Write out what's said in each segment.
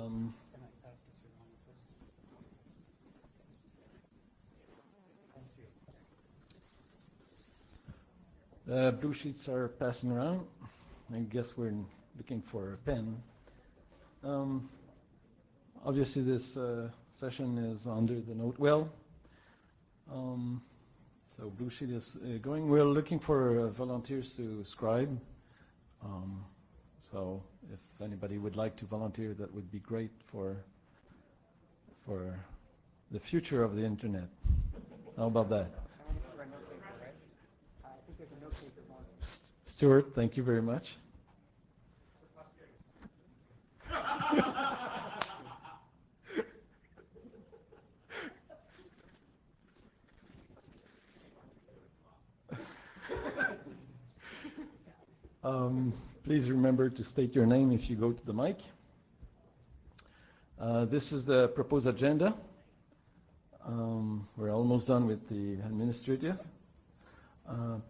Can I pass this around, please? Blue sheets are passing around. I guess we're looking for a pen. Obviously, this session is under the note well. So blue sheet is going. We're looking for volunteers to scribe. So if anybody would like to volunteer, that would be great for the future of the internet. How about that? I think there's a note taker one. Stuart, thank you very much. Please remember to state your name if you go to the mic. This is the proposed agenda. We're almost done with the administrative.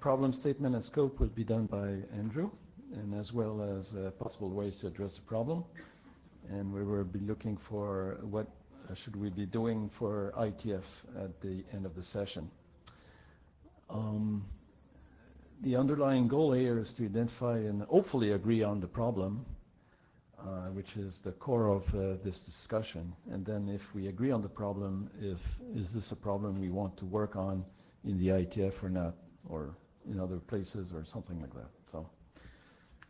Problem statement and scope will be done by Andrew, and as well as possible ways to address the problem. And we will be looking for what should we be doing for IETF at the end of the session. The underlying goal here is to identify and hopefully agree on the problem, which is the core of this discussion. And then if we agree on the problem, is this a problem we want to work on in the IETF or not, or in other places or something like that. So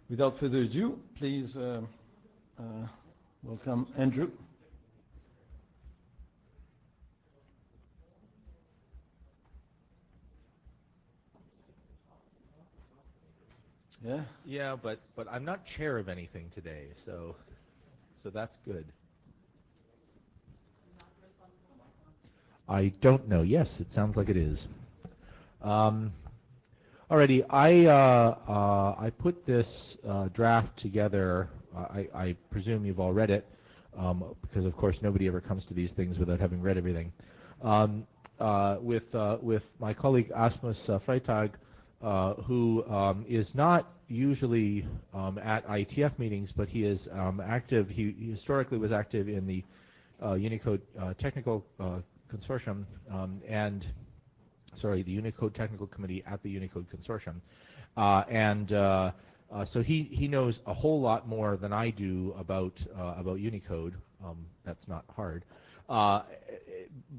without further ado, please welcome Andrew. Yeah. Yeah, but I'm not chair of anything today, so that's good. I don't know. Yes, it sounds like it is. Alrighty, I put this draft together. I presume you've all read it, because of course nobody ever comes to these things without having read everything. With my colleague Asmus Freitag, who is not usually at IETF meetings, but he is active. He historically was active in the Unicode Technical Consortium the Unicode Technical Committee at the Unicode Consortium, so he knows a whole lot more than I do about Unicode. That's not hard.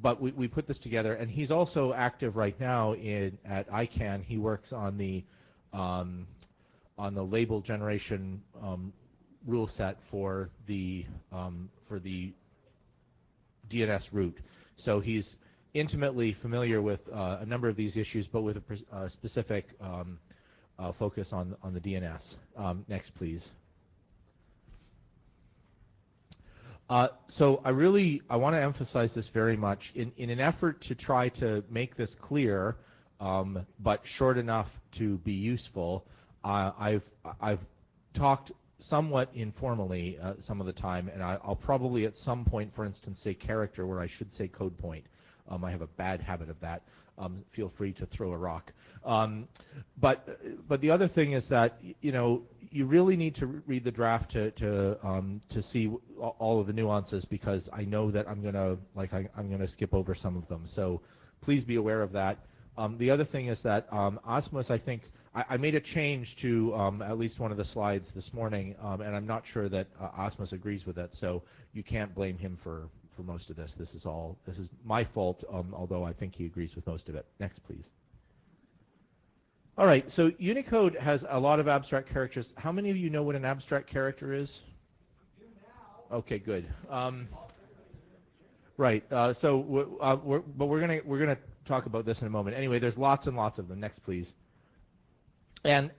But we put this together, and he's also active right now at ICANN. He works on the label generation rule set for the DNS route. So he's intimately familiar with a number of these issues, but with a specific focus on the DNS. Next, please. So I want to emphasize this very much in an effort to try to make this clear, but short enough to be useful. I've talked somewhat informally some of the time, and I'll probably at some point, for instance, say character where I should say code point. I have a bad habit of that. Feel free to throw a rock. But the other thing is that you really need to read the draft to see all of the nuances, because I know that I'm gonna skip over some of them. So please be aware of that. The other thing is that Asmus, I think I made a change to at least one of the slides this morning, and I'm not sure that Asmus agrees with that. So you can't blame him for most of this. This is my fault, although I think he agrees with most of it. Next, please. All right, so Unicode has a lot of abstract characters. How many of you know what an abstract character is? Okay, good. Right. So we're gonna talk about this in a moment. Anyway, there's lots and lots of them. Next, please. And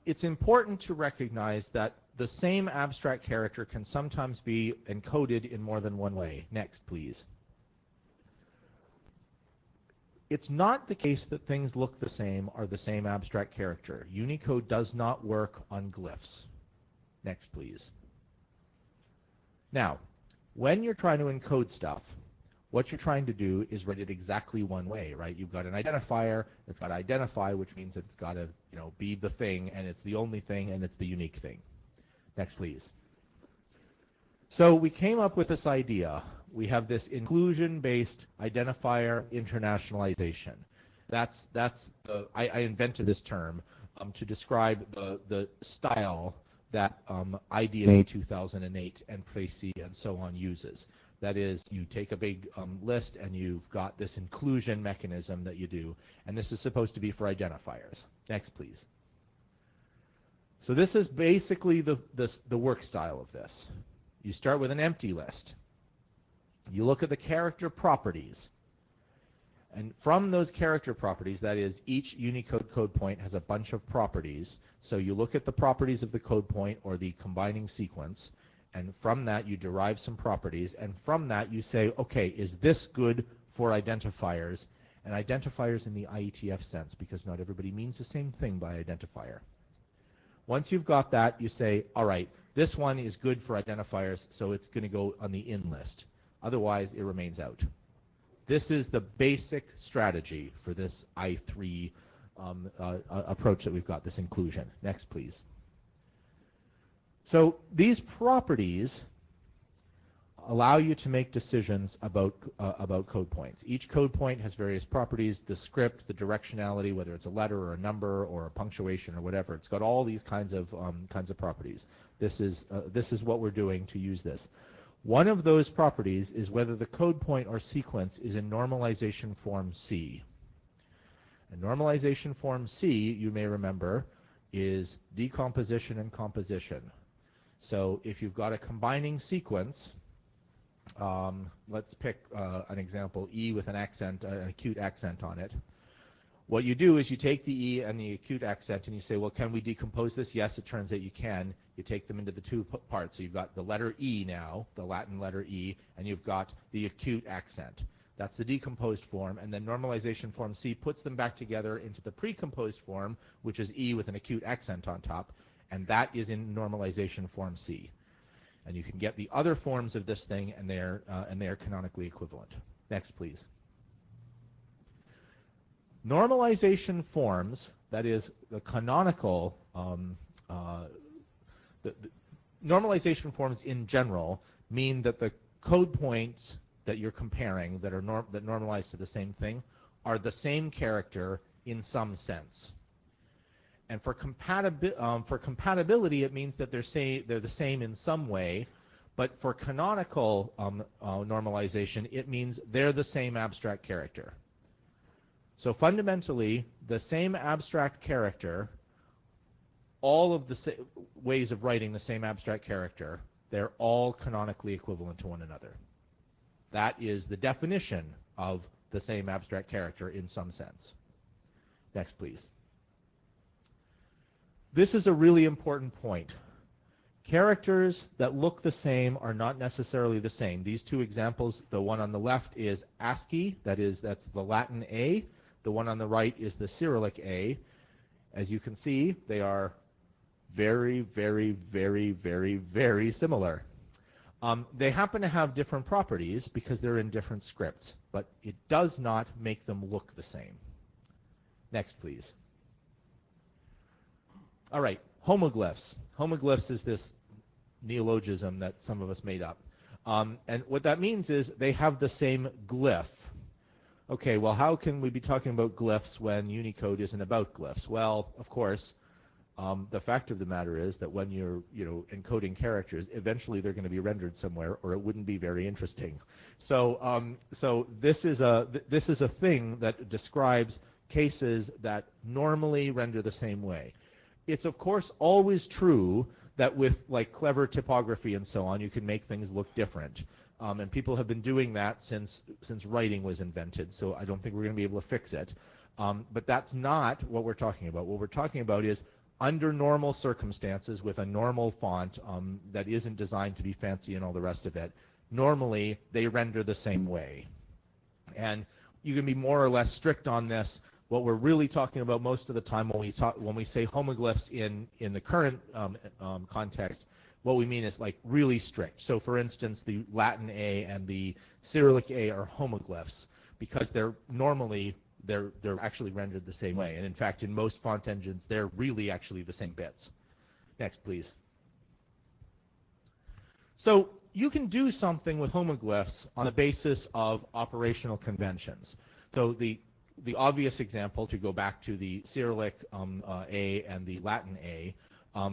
it's important to recognize that the same abstract character can sometimes be encoded in more than one way. Next, please. It's not the case that things look the same are the same abstract character. Unicode does not work on glyphs. Next, please. Now, when you're trying to encode stuff, what you're trying to do is write it exactly one way, right? You've got an identifier, it's got to identify, which means it's got to be the thing, and it's the only thing, and it's the unique thing. Next, please. So we came up with this idea. We have this inclusion-based identifier internationalization. I invented this term to describe the style that IDNA 2008 and Précis and so on uses. That is, you take a big list and you've got this inclusion mechanism that you do, and this is supposed to be for identifiers. Next, please. So this is basically the work style of this. You start with an empty list. You look at the character properties. And from those character properties, that is, each Unicode code point has a bunch of properties. So you look at the properties of the code point or the combining sequence, and from that you derive some properties. And from that you say, okay, is this good for identifiers? And identifiers in the IETF sense, because not everybody means the same thing by identifier. Once you've got that, you say, all right, this one is good for identifiers, so it's going to go on the in list. Otherwise, it remains out. This is the basic strategy for this I3 approach that we've got, this inclusion. Next, please. So these properties allow you to make decisions about code points. Each code point has various properties, the script, the directionality, whether it's a letter or a number or a punctuation or whatever. It's got all these kinds of properties. This is what we're doing to use this. One of those properties is whether the code point or sequence is in normalization form C. And normalization form C, you may remember, is decomposition and composition. So if you've got a combining sequence, let's pick an example, E with an accent, an acute accent on it. What you do is you take the E and the acute accent and you say, well, can we decompose this? Yes, it turns out you can. You take them into the two parts. So you've got the letter E now, the Latin letter E, and you've got the acute accent. That's the decomposed form. And then normalization form C puts them back together into the precomposed form, which is E with an acute accent on top. And that is in normalization form C. And you can get the other forms of this thing, and they are canonically equivalent. Next, please. Normalization forms, that is, the canonical, the normalization forms in general mean that the code points that you're comparing that normalize to the same thing are the same character in some sense. And for compatibility, it means that they're the same in some way. But for canonical normalization, it means they're the same abstract character. So fundamentally, the same abstract character, all of the ways of writing the same abstract character, they're all canonically equivalent to one another. That is the definition of the same abstract character in some sense. Next, please. This is a really important point. Characters that look the same are not necessarily the same. These two examples, the one on the left is ASCII, that's the Latin A. The one on the right is the Cyrillic A. As you can see, they are very, very, very, very, very similar. They happen to have different properties because they're in different scripts, but it does not make them look the same. Next, please. All right, homoglyphs. Homoglyphs is this neologism that some of us made up. And what that means is they have the same glyph. Okay, well, how can we be talking about glyphs when Unicode isn't about glyphs? Well, of course, the fact of the matter is that when you're encoding characters, eventually they're going to be rendered somewhere, or it wouldn't be very interesting. So, this is a thing that describes cases that normally render the same way. It's of course always true that with like clever typography and so on, you can make things look different. And people have been doing that since writing was invented, so I don't think we're going to be able to fix it. But that's not what we're talking about. What we're talking about is under normal circumstances with a normal font that isn't designed to be fancy and all the rest of it, normally they render the same way. And you can be more or less strict on this. What we're really talking about most of the time when we say homoglyphs in the current context, what we mean is like really strict. So for instance, the Latin A and the Cyrillic A are homoglyphs because they're actually rendered the same way. And in fact, in most font engines, they're really actually the same bits. Next, please. So you can do something with homoglyphs on the basis of operational conventions. So the obvious example, to go back to the Cyrillic A and the Latin A,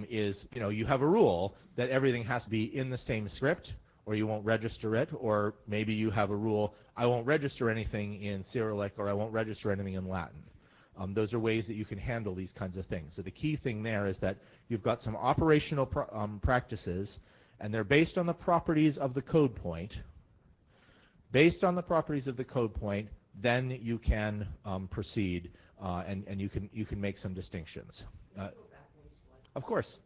is, you have a rule that everything has to be in the same script, or you won't register it, or maybe you have a rule, I won't register anything in Cyrillic, or I won't register anything in Latin. Those are ways that you can handle these kinds of things. So the key thing there is that you've got some operational practices, and they're based on the properties of the code point. Based on the properties of the code point, then you can proceed, and you can make some distinctions. Of course.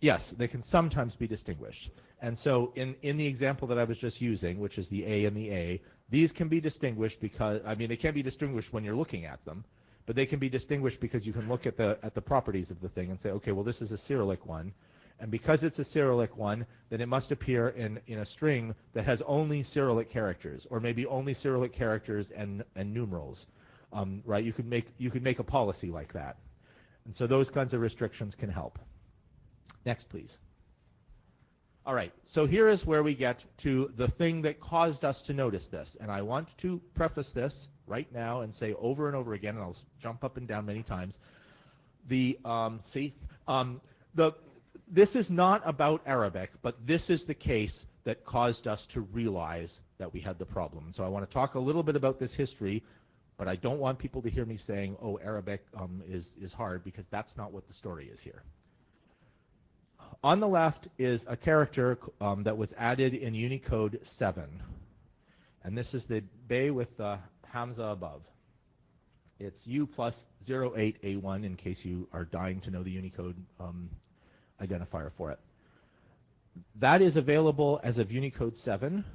Yes, they can sometimes be distinguished. And so in the example that I was just using, which is the A and the A, these can be distinguished because, they can't be distinguished when you're looking at them, but they can be distinguished because you can look at the properties of the thing and say, okay, well, this is a Cyrillic one. And because it's a Cyrillic one, then it must appear in a string that has only Cyrillic characters, or maybe only Cyrillic characters and numerals. Right? You could make a policy like that. And so those kinds of restrictions can help. Next, please. All right, so here is where we get to the thing that caused us to notice this. And I want to preface this right now and say over and over again, and I'll jump up and down many times. This is not about Arabic, but this is the case that caused us to realize that we had the problem. So I want to talk a little bit about this history, but I don't want people to hear me saying, oh, Arabic is hard, because that's not what the story is here. On the left is a character that was added in Unicode 7. And this is the bay with the Hamza above. It's U plus 08A1 in case you are dying to know the Unicode identifier for it. That is available as of Unicode 7,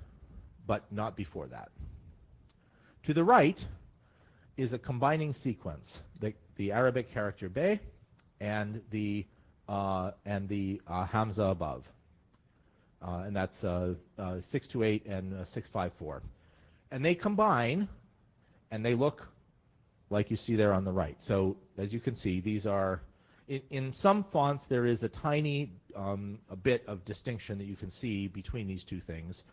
but not before that. To the right is a combining sequence, the Arabic character bay and the Hamza above. And that's 628 and 654. And they combine, and they look like you see there on the right. So as you can see, these are, in some fonts there is a tiny a bit of distinction that you can see between these two things.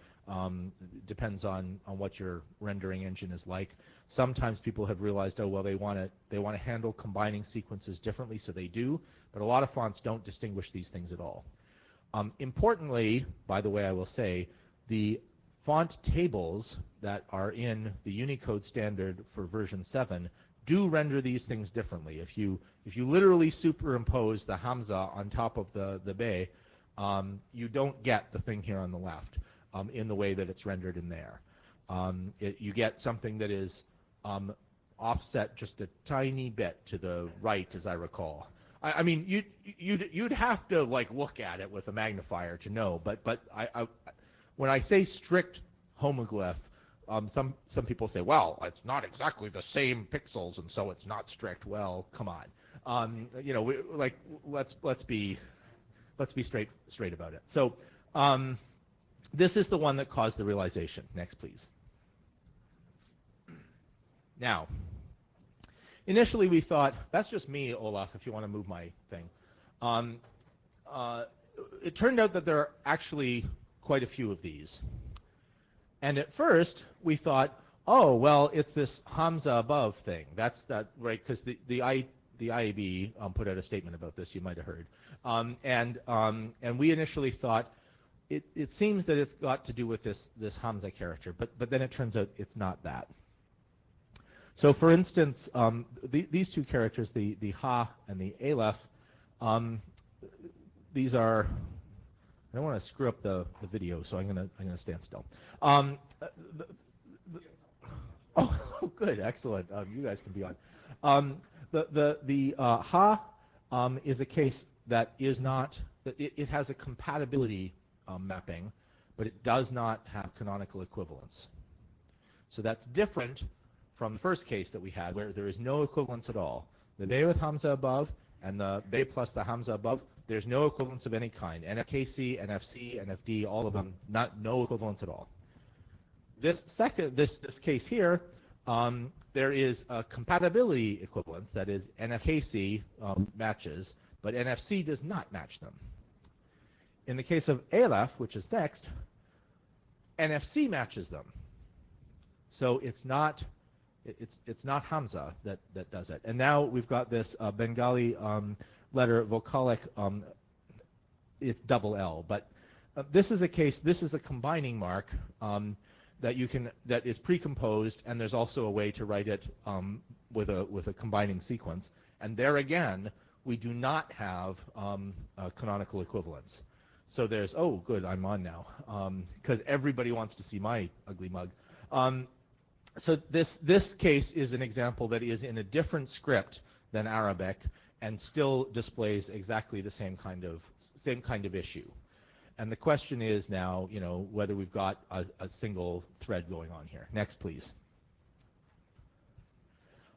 Depends on what your rendering engine is like. Sometimes people have realized, oh well, they want to handle combining sequences differently, so they do. But a lot of fonts don't distinguish these things at all. Importantly, by the way, I will say, the font tables that are in the Unicode standard for version 7 do render these things differently. If you literally superimpose the Hamza on top of the bay, you don't get the thing here on the left in the way that it's rendered in there. You get something that is offset just a tiny bit to the right, as I recall. I mean, you'd have to look at it with a magnifier to know. But when I say strict homoglyph, some people say, well, it's not exactly the same pixels, and so it's not strict. Well, come on, let's be straight about it. So this is the one that caused the realization. Next, please. Now, initially we thought, that's just me, Olaf, if you want to move my thing. It turned out that there are actually quite a few of these. And at first, we thought, oh, well, it's this Hamza above thing. That's that, right? Because the IAB put out a statement about this, you might have heard. And we initially thought, it seems that it's got to do with this Hamza character, but then it turns out it's not that. So for instance, these two characters, the Ha and the Aleph, these are, I don't want to screw up the video, so I'm gonna stand still. Oh, good, excellent. You guys can be on. The Ha is a case that is not. It has a compatibility mapping, but it does not have canonical equivalence. So that's different from the first case that we had, where there is no equivalence at all. The bay with Hamza above and the bay plus the Hamza above, there's no equivalence of any kind. NFKC, NFC, NFD, all of them, no equivalence at all. This case here, there is a compatibility equivalence, that is NFKC matches, but NFC does not match them. In the case of ELF, which is next, NFC matches them. So it's not Hamza that does it. And now we've got this Bengali letter vocalic, it's double L. But this is a case, this is a combining mark that is precomposed, and there's also a way to write it with a combining sequence. And there again, we do not have canonical equivalence. So there's, oh good, I'm on now, because everybody wants to see my ugly mug. So this case is an example that is in a different script than Arabic and still displays exactly the same kind of issue. And the question is now, whether we've got a single thread going on here. Next, please.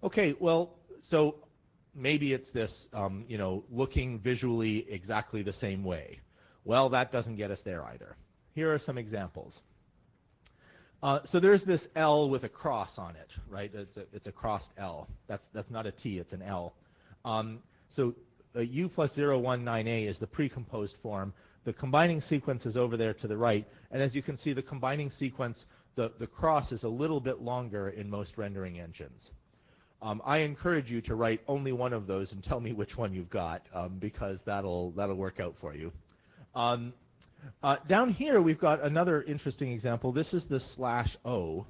Okay, well, so maybe it's this, looking visually exactly the same way. Well, that doesn't get us there either. Here are some examples. So there's this L with a cross on it, right? It's a crossed L. That's not a T, it's an L. So U plus 019A is the precomposed form. The combining sequence is over there to the right. And as you can see, the combining sequence, the cross is a little bit longer in most rendering engines. I encourage you to write only one of those and tell me which one you've got, because that'll work out for you. Down here, we've got another interesting example. This is the /O,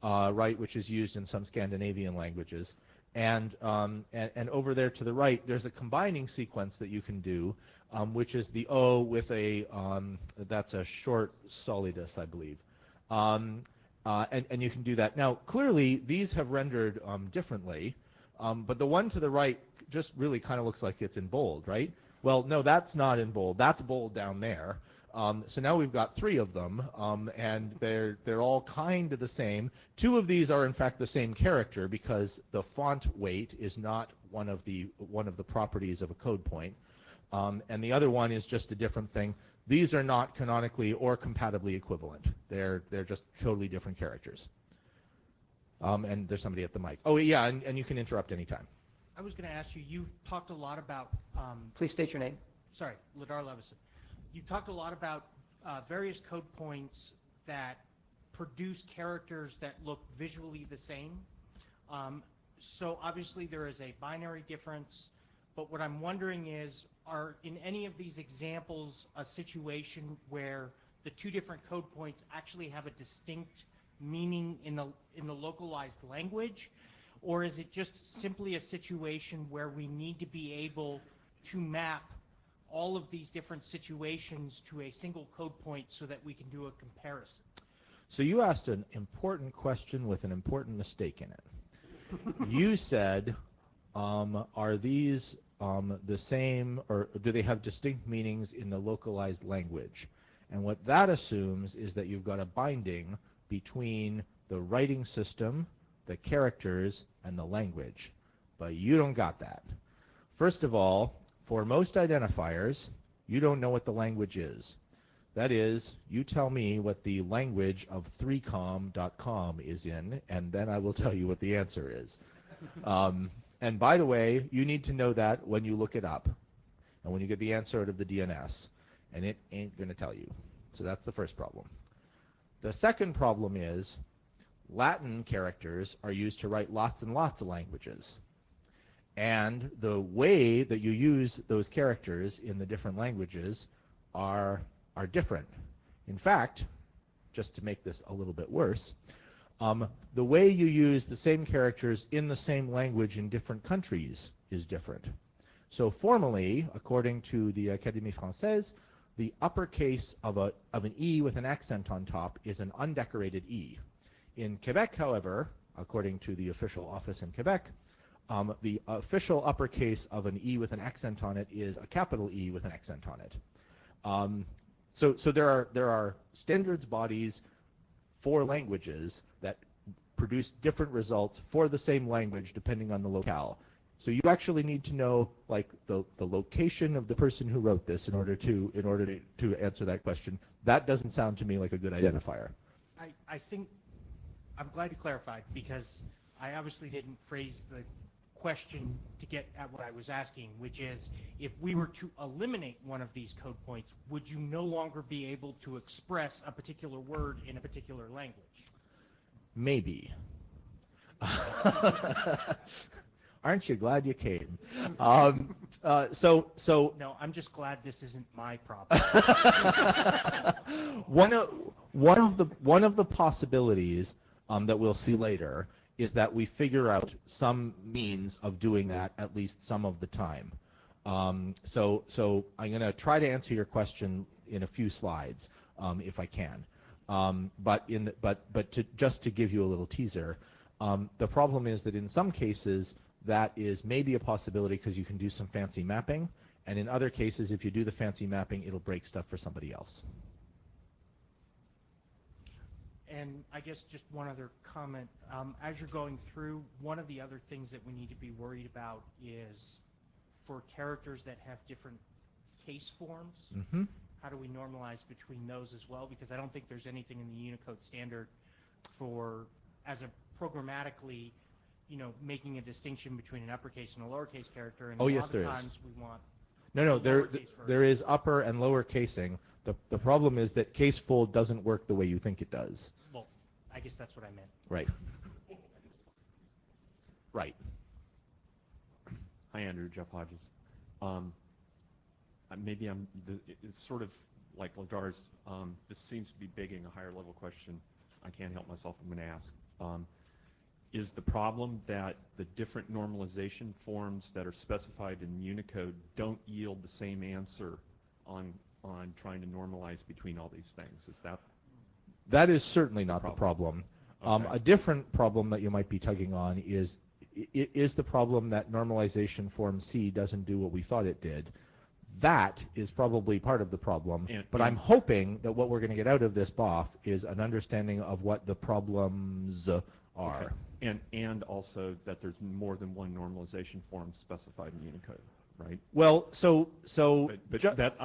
right, which is used in some Scandinavian languages. And over there to the right, there's a combining sequence that you can do, which is the O with a, that's a short solidus, I believe. And you can do that. Now, clearly, these have rendered differently, but the one to the right just really kind of looks like it's in bold, right? Well, no, that's not in bold. That's bold down there. So now we've got three of them, and they're all kind of the same. Two of these are in fact the same character because the font weight is not one of the properties of a code point, and the other one is just a different thing. These are not canonically or compatibly equivalent. They're just totally different characters. And there's somebody at the mic. Oh yeah, and you can interrupt anytime. I was going to ask you, you've talked a lot about... Please state your name. Sorry, Ladar Levison. You talked a lot about various code points that produce characters that look visually the same. So obviously there is a binary difference, but what I'm wondering is, are in any of these examples a situation where the two different code points actually have a distinct meaning in the localized language? Or is it just simply a situation where we need to be able to map all of these different situations to a single code point so that we can do a comparison? So you asked an important question with an important mistake in it. You said, are these the same, or do they have distinct meanings in the localized language? And what that assumes is that you've got a binding between the writing system, the characters, and the language. But you don't got that. First of all, for most identifiers, you don't know what the language is. That is, you tell me what the language of 3com.com is in, and then I will tell you what the answer is. And by the way, you need to know that when you look it up, and when you get the answer out of the DNS, and it ain't going to tell you. So that's the first problem. The second problem is Latin characters are used to write lots and lots of languages. And the way that you use those characters in the different languages are different. In fact, just to make this a little bit worse, the way you use the same characters in the same language in different countries is different. So formally, according to the Académie Française, the uppercase of an E with an accent on top is an undecorated E. In Quebec, however, according to the official office in Quebec, the official uppercase of an E with an accent on it is a capital E with an accent on it. So there are standards bodies for languages that produce different results for the same language depending on the locale. So you actually need to know like the location of the person who wrote this in order to answer that question. That doesn't sound to me like a good identifier. I think I'm glad you clarified, because I obviously didn't phrase the question to get at what I was asking, which is, if we were to eliminate one of these code points, would you no longer be able to express a particular word in a particular language? Maybe. Aren't you glad you came? No, I'm just glad this isn't my problem. one of the possibilities that we'll see later is that we figure out some means of doing that at least some of the time. So I'm going to try to answer your question in a few slides, if I can. Just to give you a little teaser, the problem is that in some cases that is maybe a possibility because you can do some fancy mapping, and in other cases, if you do the fancy mapping, it'll break stuff for somebody else. And I guess just one other comment. As you're going through, one of the other things that we need to be worried about is for characters that have different case forms, how do we normalize between those as well? Because I don't think there's anything in the Unicode standard for, as a programmatically, making a distinction between an uppercase and a lowercase character. And Oh, a yes, lot there of is. times we want No, there version. is upper and lower casing. The problem is that caseful doesn't work the way you think it does. Well, I guess that's what I meant. Right. Right. Hi, Andrew. Jeff Hodges. It's sort of like Ladar's. This seems to be begging a higher level question. I can't help myself. I'm going to ask. Is the problem that the different normalization forms that are specified in Unicode don't yield the same answer on trying to normalize between all these things? Is that is certainly not the problem. Okay. A different problem that you might be tugging on is the problem that normalization form C doesn't do what we thought it did. That is probably part of the problem, but I'm hoping that what we're going to get out of this BOF is an understanding of what the problems are. Okay. And also that there's more than one normalization form specified in Unicode, right? Well, that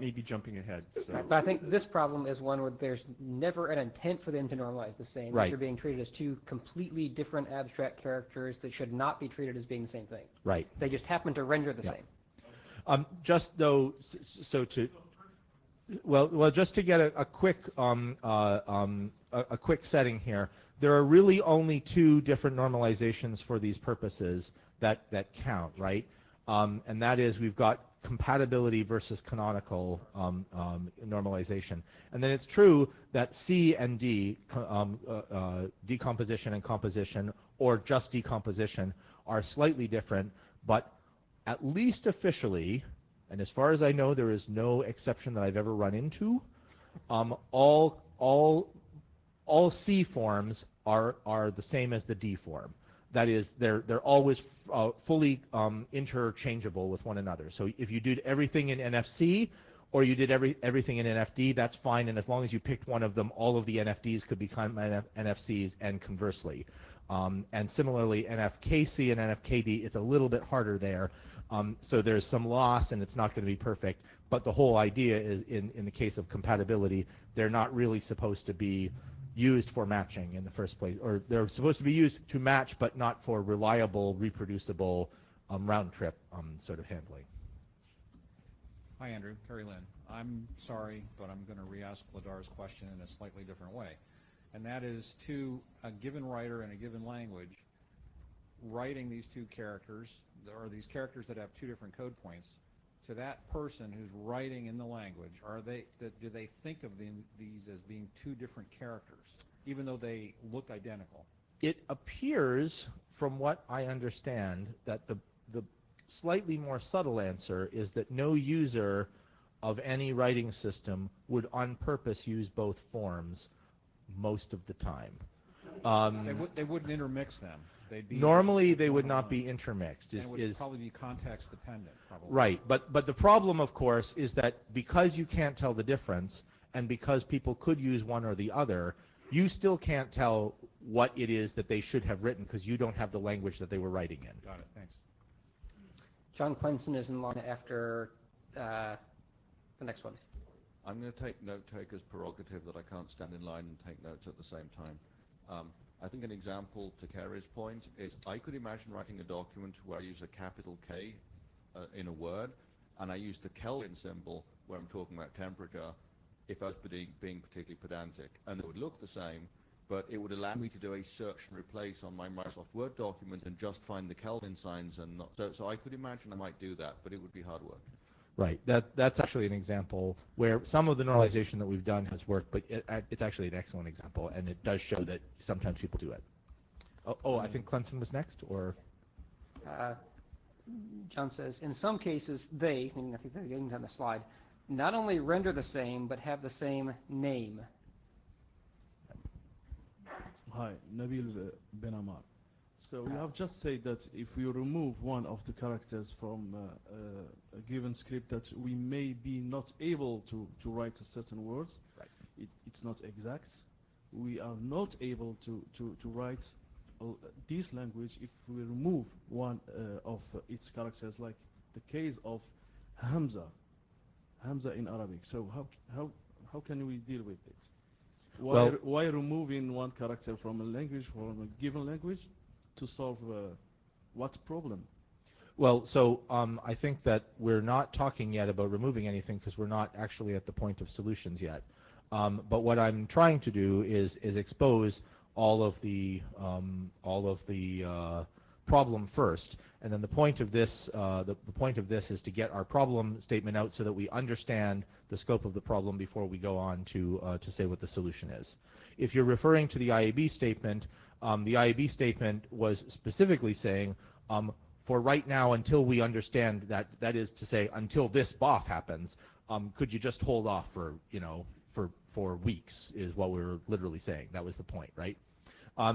may be jumping ahead. So. But I think this problem is one where there's never an intent for them to normalize the same. Right. They're being treated as two completely different abstract characters that should not be treated as being the same thing. Right. They just happen to render the same. Just though, just to get a quick quick setting here, there are really only two different normalizations for these purposes that count, right? And that is we've got compatibility versus canonical normalization. And then it's true that C and D, decomposition and composition, or just decomposition, are slightly different, but at least officially, and as far as I know, there is no exception that I've ever run into, all C forms are the same as the D form. That is, they're always fully interchangeable with one another. So if you did everything in NFC or you did everything in NFD, that's fine. And as long as you picked one of them, all of the NFDs could become NFCs, and conversely. And similarly, NFKC and NFKD, it's a little bit harder there. So there's some loss, and it's not going to be perfect. But the whole idea is, in the case of compatibility, they're not really supposed to be used for matching in the first place, or they're supposed to be used to match, but not for reliable, reproducible, round-trip sort of handling. Hi, Andrew. Kerry Lynn. I'm sorry, but I'm going to re-ask Ladar's question in a slightly different way. And that is, to a given writer in a given language, writing these two characters, or these characters that have two different code points, to that person who's writing in the language, do they think of these as being two different characters, even though they look identical? It appears, from what I understand, that the slightly more subtle answer is that no user of any writing system would on purpose use both forms most of the time. They wouldn't intermix them. Normally, they would not be intermixed. And it would probably be context dependent. Probably. Right, but the problem, of course, is that because you can't tell the difference, and because people could use one or the other, you still can't tell what it is that they should have written because you don't have the language that they were writing in. Got it. Thanks. John Clenson is in line after the next one. I'm going to take note taker's prerogative that I can't stand in line and take notes at the same time. I think an example to Kerry's point is I could imagine writing a document where I use a capital K in a word, and I use the Kelvin symbol where I'm talking about temperature if I was being particularly pedantic. And it would look the same, but it would allow me to do a search and replace on my Microsoft Word document and just find the Kelvin signs and not. So I could imagine I might do that, but it would be hard work. Right. That's actually an example where some of the normalization that we've done has worked, but it's actually an excellent example, and it does show that sometimes people do it. Oh, I think Clemson was next, or? John says, in some cases, they, meaning I think the names on the slide, not only render the same, but have the same name. Hi, Nabil Ben Ammar. So you have just said that if we remove one of the characters from a given script that we may be not able to write a certain words, Right. It's not exact. We are not able to write this language if we remove one of its characters, like the case of Hamza in Arabic. So how can we deal with it? Why removing one character from a language, from a given language, to solve what problem? Well, so I think that we're not talking yet about removing anything because we're not actually at the point of solutions yet. But what I'm trying to do is expose all of the problem first, and then the point of this is to get our problem statement out so that we understand the scope of the problem before we go on to say what the solution is. If you're referring to the IAB statement, the IAB statement was specifically saying, for right now, until we understand that is to say, until this BOF happens, could you just hold off for weeks, is what we were literally saying. That was the point, right?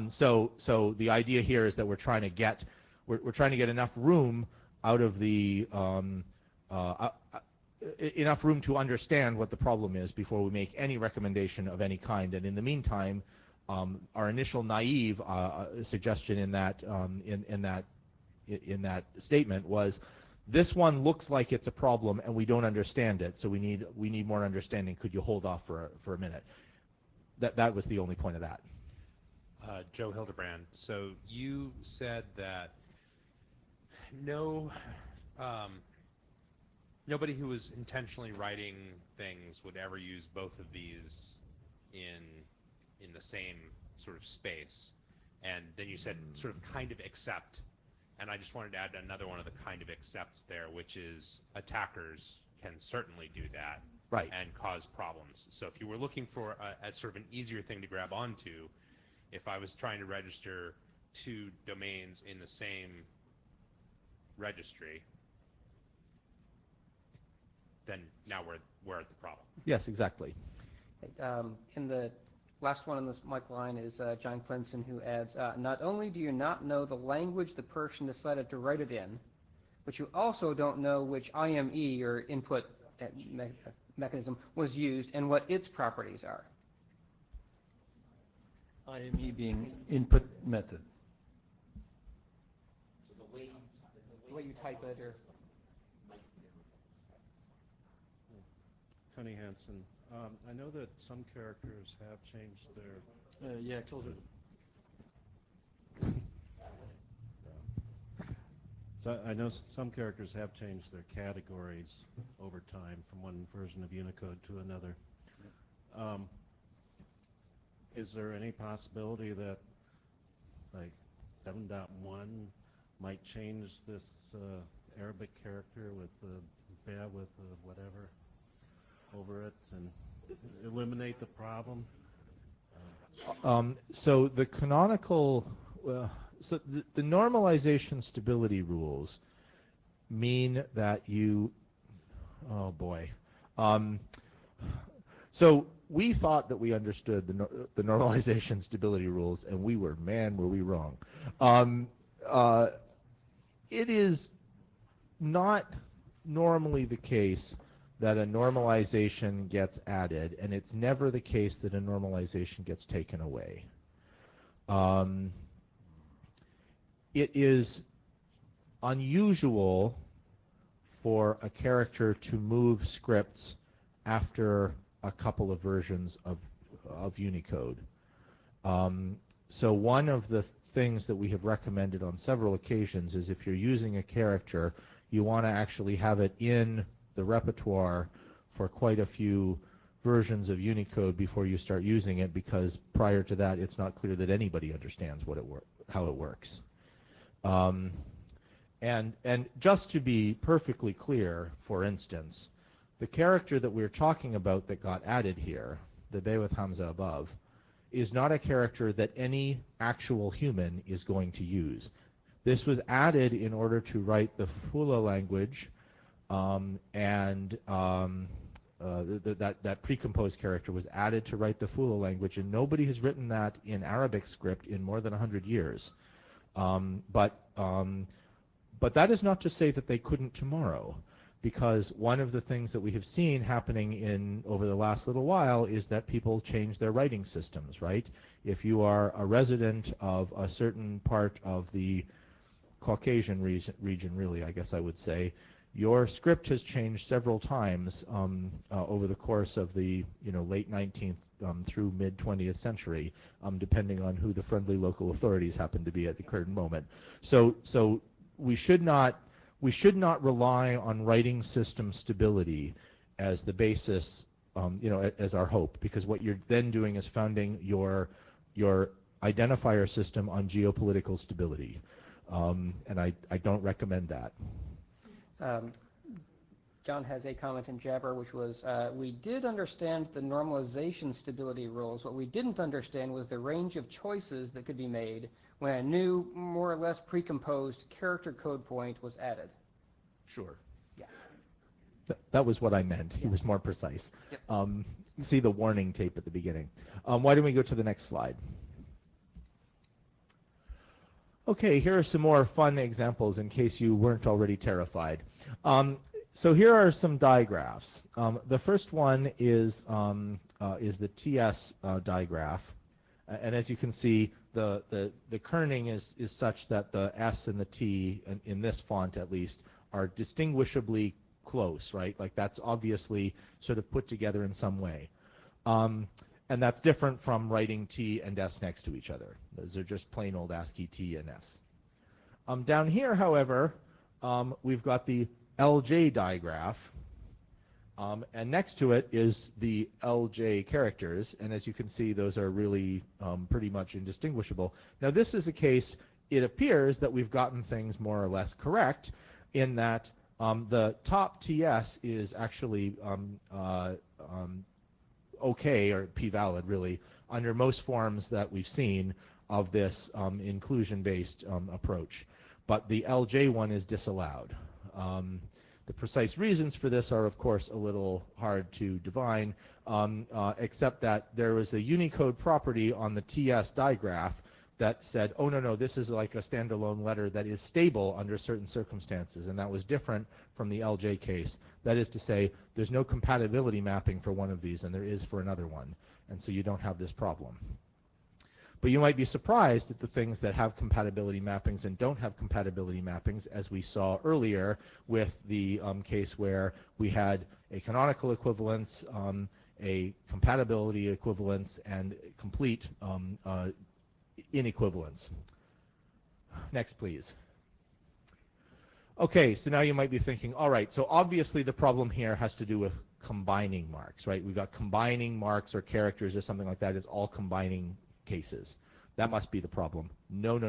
So the idea here is that we're trying to get enough room out of the enough room to understand what the problem is before we make any recommendation of any kind. And in the meantime, our initial naive suggestion in that statement was, this one looks like it's a problem and we don't understand it, so we need more understanding. Could you hold off for a minute? That was the only point of that. Joe Hildebrand. So you said that nobody who was intentionally writing things would ever use both of these in the same sort of space. And then you said sort of kind of except. And I just wanted to add another one of the kind of excepts there, which is attackers can certainly do that, right, and cause problems. So if you were looking for a sort of an easier thing to grab onto, if I was trying to register two domains in the same registry, then now we're at the problem. Yes, exactly. In the last one on this mic line is John Clemson, who adds, not only do you not know the language the person decided to write it in, but you also don't know which IME, or input mechanism, was used and what its properties are. IME being input method. So the way you type it, or... Tony Hansen. I know that some characters have changed their... yeah, closer. So I know some characters have changed their categories over time from one version of Unicode to another. Is there any possibility that, like, 7.1 might change this Arabic character with the with whatever over it and eliminate the problem? So the canonical, so the normalization stability rules mean that you, oh boy. So we thought that we understood the normalization stability rules, and were we wrong. It is not normally the case that a normalization gets added, and it's never the case that a normalization gets taken away. It is unusual for a character to move scripts after a couple of versions of Unicode. so one of the things that we have recommended on several occasions is if you're using a character, you want to actually have it in the repertoire for quite a few versions of Unicode before you start using it, because prior to that it's not clear that anybody understands how it works. And just to be perfectly clear, for instance, the character that we're talking about that got added here, the Be with Hamza above, is not a character that any actual human is going to use. This was added in order to write the Fula language, that precomposed character was added to write the Fula language, and nobody has written that in Arabic script in more than 100 years. But that is not to say that they couldn't tomorrow, because one of the things that we have seen happening over the last little while is that people change their writing systems, right? If you are a resident of a certain part of the Caucasian region, really, I guess I would say, your script has changed several times over the course of the late 19th through mid 20th century, depending on who the friendly local authorities happen to be at the current moment. So we should not rely on writing system stability as the basis, as our hope, because what you're then doing is founding your identifier system on geopolitical stability, and I don't recommend that. John has a comment in Jabber, which was, we did understand the normalization stability rules. What we didn't understand was the range of choices that could be made when a new, more or less precomposed character code point was added. Sure. Yeah. That was what I meant. He was more precise. Yep. See the warning tape at the beginning. Why don't we go to the next slide? Okay, here are some more fun examples in case you weren't already terrified. So here are some digraphs. The first one is the TS digraph. And as you can see, the kerning is such that the S and the T, in this font at least, are distinguishably close, right? Like that's obviously sort of put together in some way. And that's different from writing T and S next to each other. Those are just plain old ASCII T and S. Down here, however, we've got the LJ digraph, and next to it is the LJ characters, and as you can see, those are really pretty much indistinguishable. Now this is a case, it appears that we've gotten things more or less correct in that the top TS is actually okay, or p-valid really, under most forms that we've seen of this inclusion-based approach. But the LJ one is disallowed. The precise reasons for this are, of course, a little hard to divine, except that there was a Unicode property on the TS digraph that said, oh, no, this is like a standalone letter that is stable under certain circumstances, and that was different from the LJ case. That is to say, there's no compatibility mapping for one of these, and there is for another one, and so you don't have this problem. But you might be surprised at the things that have compatibility mappings and don't have compatibility mappings, as we saw earlier with the case where we had a canonical equivalence, a compatibility equivalence, and complete inequivalence. Next, please. Okay, so now you might be thinking, all right, so obviously the problem here has to do with combining marks, right? We've got combining marks or characters or something like that. It's all combining cases. That must be the problem. No.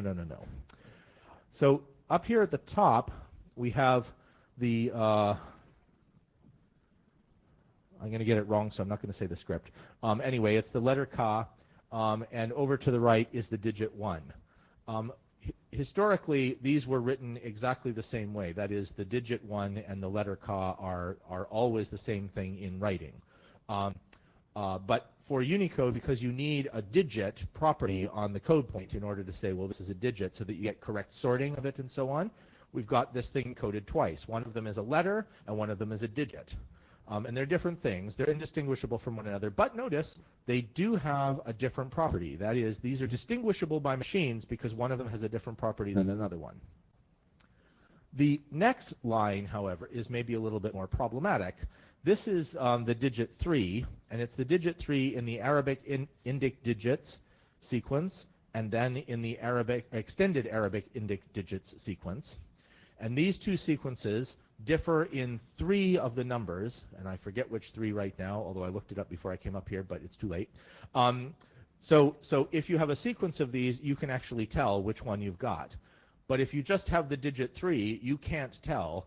So up here at the top, we have the, I'm going to get it wrong, so I'm not going to say the script. Anyway, it's the letter Ka, and over to the right is the digit 1. Historically, these were written exactly the same way. That is, the digit 1 and the letter Ka are always the same thing in writing. But for Unicode, because you need a digit property on the code point in order to say, well, this is a digit, so that you get correct sorting of it and so on, we've got this thing coded twice. One of them is a letter, and one of them is a digit. And they're different things. They're indistinguishable from one another. But notice, they do have a different property. That is, these are distinguishable by machines because one of them has a different property than another one. The next line, however, is maybe a little bit more problematic. This is the digit 3, and it's the digit 3 in the Arabic Indic digits sequence, and then in the Arabic extended Arabic digits sequence. And these two sequences differ in 3 of the numbers, and I forget which 3 right now, although I looked it up before I came up here, but it's too late. So if you have a sequence of these, you can actually tell which one you've got. But if you just have the digit 3, you can't tell.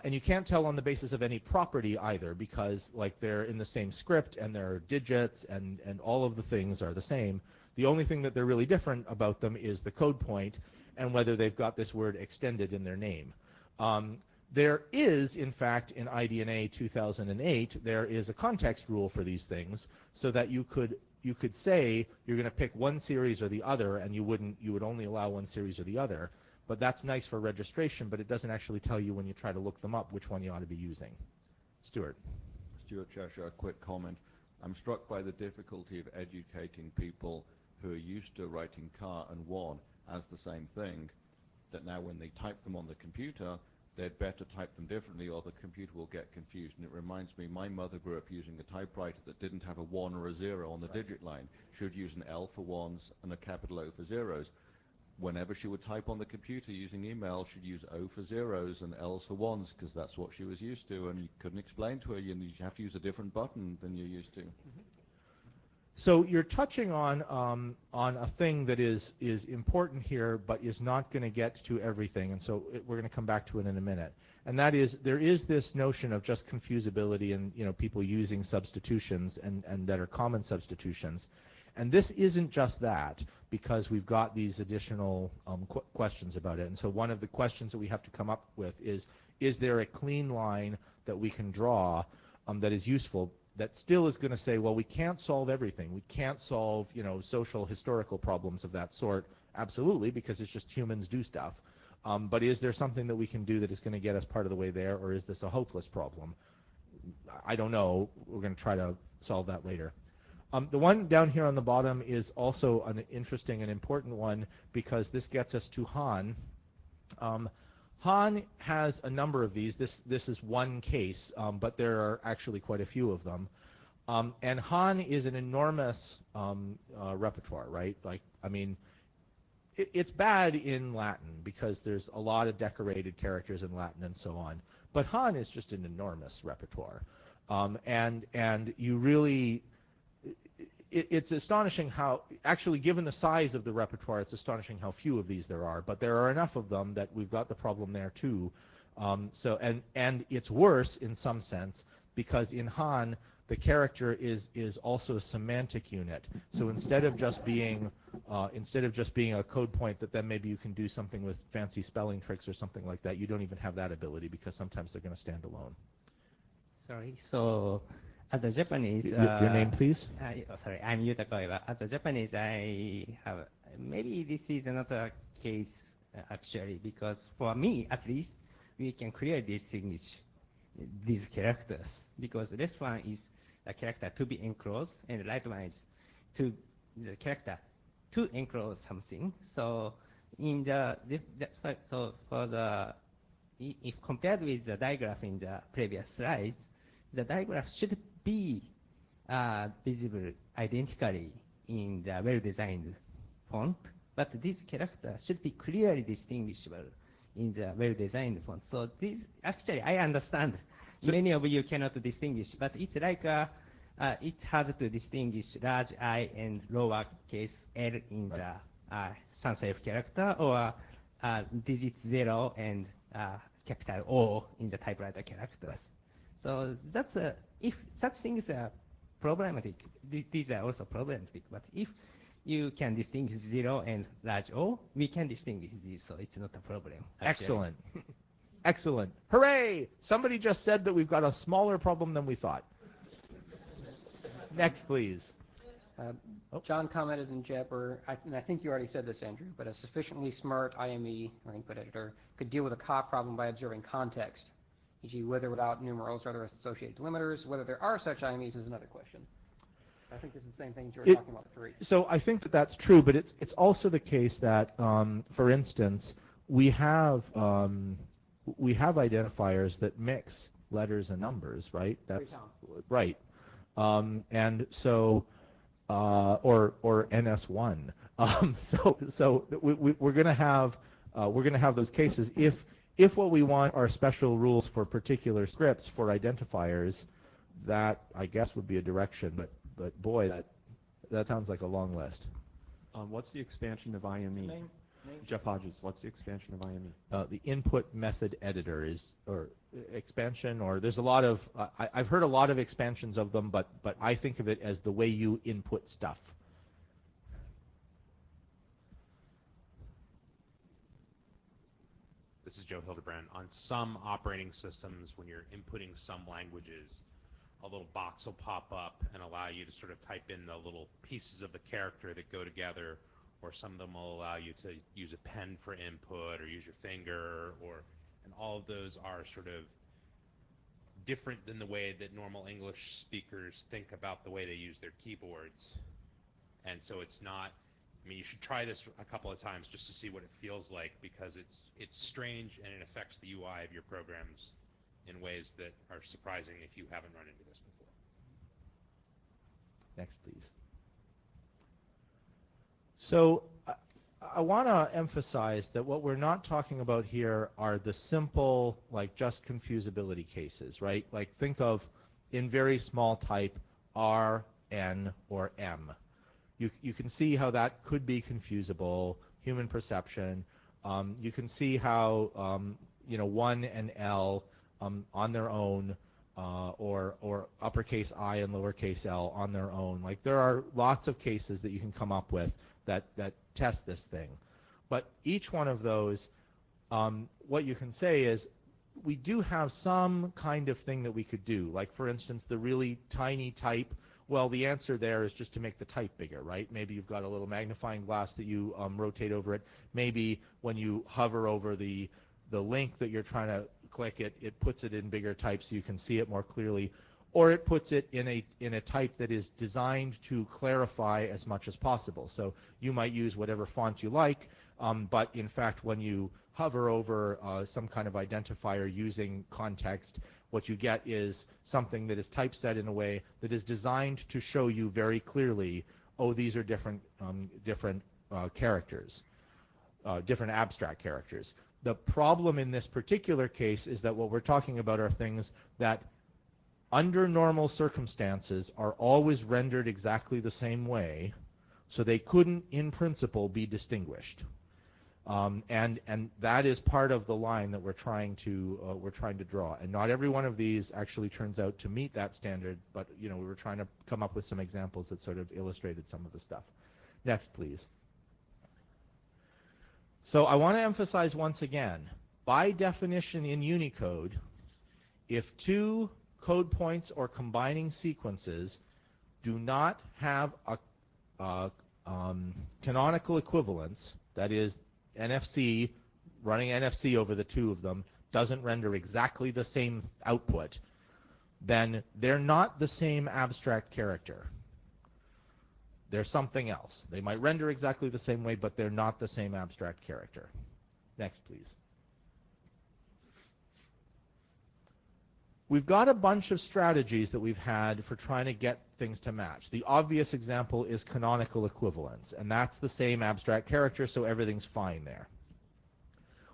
And you can't tell on the basis of any property either, because like they're in the same script and they're digits and all of the things are the same. The only thing that they're really different about them is the code point and whether they've got this word extended in their name. There is, in fact, in IDNA 2008, there is a context rule for these things, so that you could say you're going to pick one series or the other, and you would only allow one series or the other. But that's nice for registration, but it doesn't actually tell you when you try to look them up which one you ought to be using. Stuart. Stuart Cheshire, a quick comment. I'm struck by the difficulty of educating people who are used to writing car and one as the same thing, that now when they type them on the computer, they'd better type them differently or the computer will get confused. And it reminds me, my mother grew up using a typewriter that didn't have a 1 or a 0 on the digit line. She would use an L for ones and a capital O for zeros. Whenever she would type on the computer using email, she'd use O for zeros and L's for ones, because that's what she was used to, and you couldn't explain to her you have to use a different button than you're used to. So you're touching on a thing that is important here, but is not going to get to everything, and so we're going to come back to it in a minute. And that is, there is this notion of just confusability and people using substitutions and that are common substitutions. And this isn't just that, because we've got these additional questions about it. And so one of the questions that we have to come up with is there a clean line that we can draw that is useful, that still is going to say, well, we can't solve everything. We can't solve, social, historical problems of that sort. Absolutely, because it's just humans do stuff. But is there something that we can do that is going to get us part of the way there, or is this a hopeless problem? I don't know. We're going to try to solve that later. The one down here on the bottom is also an interesting and important one, because this gets us to Han. Han has a number of these. This is one case, but there are actually quite a few of them. And Han is an enormous repertoire, right? It's bad in Latin because there's a lot of decorated characters in Latin and so on. But Han is just an enormous repertoire. And you really... It's astonishing how, actually, given the size of the repertoire, it's astonishing how few of these there are. But there are enough of them that we've got the problem there too. And it's worse in some sense, because in Han the character is also a semantic unit. So instead of just being a code point that then maybe you can do something with fancy spelling tricks or something like that, you don't even have that ability, because sometimes they're going to stand alone. Sorry. So, as a Japanese, your name, please. Sorry, I'm Yuta Koiwa. As a Japanese, I have maybe this is another case actually, because for me at least, we can clearly distinguish these characters, because this one is the character to be enclosed, and the right one is the character to enclose something. So in if compared with the diagram in the previous slide, the diagram should be visible identically in the well-designed font, but this character should be clearly distinguishable in the well-designed font. So this, actually, I understand many of you cannot distinguish, but it's like it's hard to distinguish large I and lowercase l in the sans serif character, or digit 0 and capital O in the typewriter characters. So that's if such things are problematic, these are also problematic. But if you can distinguish 0 and large O, we can distinguish these, so it's not a problem. Actually. Excellent. Excellent. Hooray! Somebody just said that we've got a smaller problem than we thought. Next, please. John commented in Jabber, and I think you already said this, Andrew, but a sufficiently smart IME, or input editor, could deal with a COP problem by observing context, e.g. whether without numerals or other associated delimiters. Whether there are such IMEs is another question. I think this is the same thing you were talking about 3. So I think that that's true, but it's also the case that, for instance, we have identifiers that mix letters and numbers, right? That's right. And so, or NS1. We're going to have those cases if what we want are special rules for particular scripts for identifiers. That I guess would be a direction, but boy, that sounds like a long list. What's the expansion of IME? Name. Jeff Hodges, what's the expansion of IME? The input method editor is, or expansion, or there's a lot of, I've heard a lot of expansions of them, but I think of it as the way you input stuff. This is Joe Hildebrand. On some operating systems, when you're inputting some languages, a little box will pop up and allow you to sort of type in the little pieces of the character that go together, or some of them will allow you to use a pen for input or use your finger, and all of those are sort of different than the way that normal English speakers think about the way they use their keyboards. And so it's not, I mean, you should try this a couple of times just to see what it feels like, because it's strange and it affects the UI of your programs in ways that are surprising if you haven't run into this before. Next, please. So I want to emphasize that what we're not talking about here are the simple, like just confusability cases, right? Like think of in very small type R, N, or M. You can see how that could be confusable, human perception. You can see how 1 and L on their own, or uppercase I and lowercase l on their own. Like there are lots of cases that you can come up with that test this thing. But each one of those, what you can say is we do have some kind of thing that we could do. Like for instance, the really tiny type, well, the answer there is just to make the type bigger, right? Maybe you've got a little magnifying glass that you rotate over it. Maybe when you hover over the link that you're trying to click, it puts it in bigger type so you can see it more clearly. Or it puts it in a type that is designed to clarify as much as possible. So you might use whatever font you like, but in fact when you hover over some kind of identifier using context, what you get is something that is typeset in a way that is designed to show you very clearly, oh, these are different characters, different abstract characters. The problem in this particular case is that what we're talking about are things that under normal circumstances are always rendered exactly the same way, so they couldn't in principle be distinguished. And that is part of the line that we're trying to draw. And not every one of these actually turns out to meet that standard, but we were trying to come up with some examples that sort of illustrated some of the stuff. Next, please. So I want to emphasize once again, by definition in Unicode, if two code points or combining sequences do not have a canonical equivalence, that is, NFC, running NFC over the two of them, doesn't render exactly the same output, then they're not the same abstract character. They're something else. They might render exactly the same way, but they're not the same abstract character. Next, please. We've got a bunch of strategies that we've had for trying to get things to match. The obvious example is canonical equivalence, and that's the same abstract character, so everything's fine there.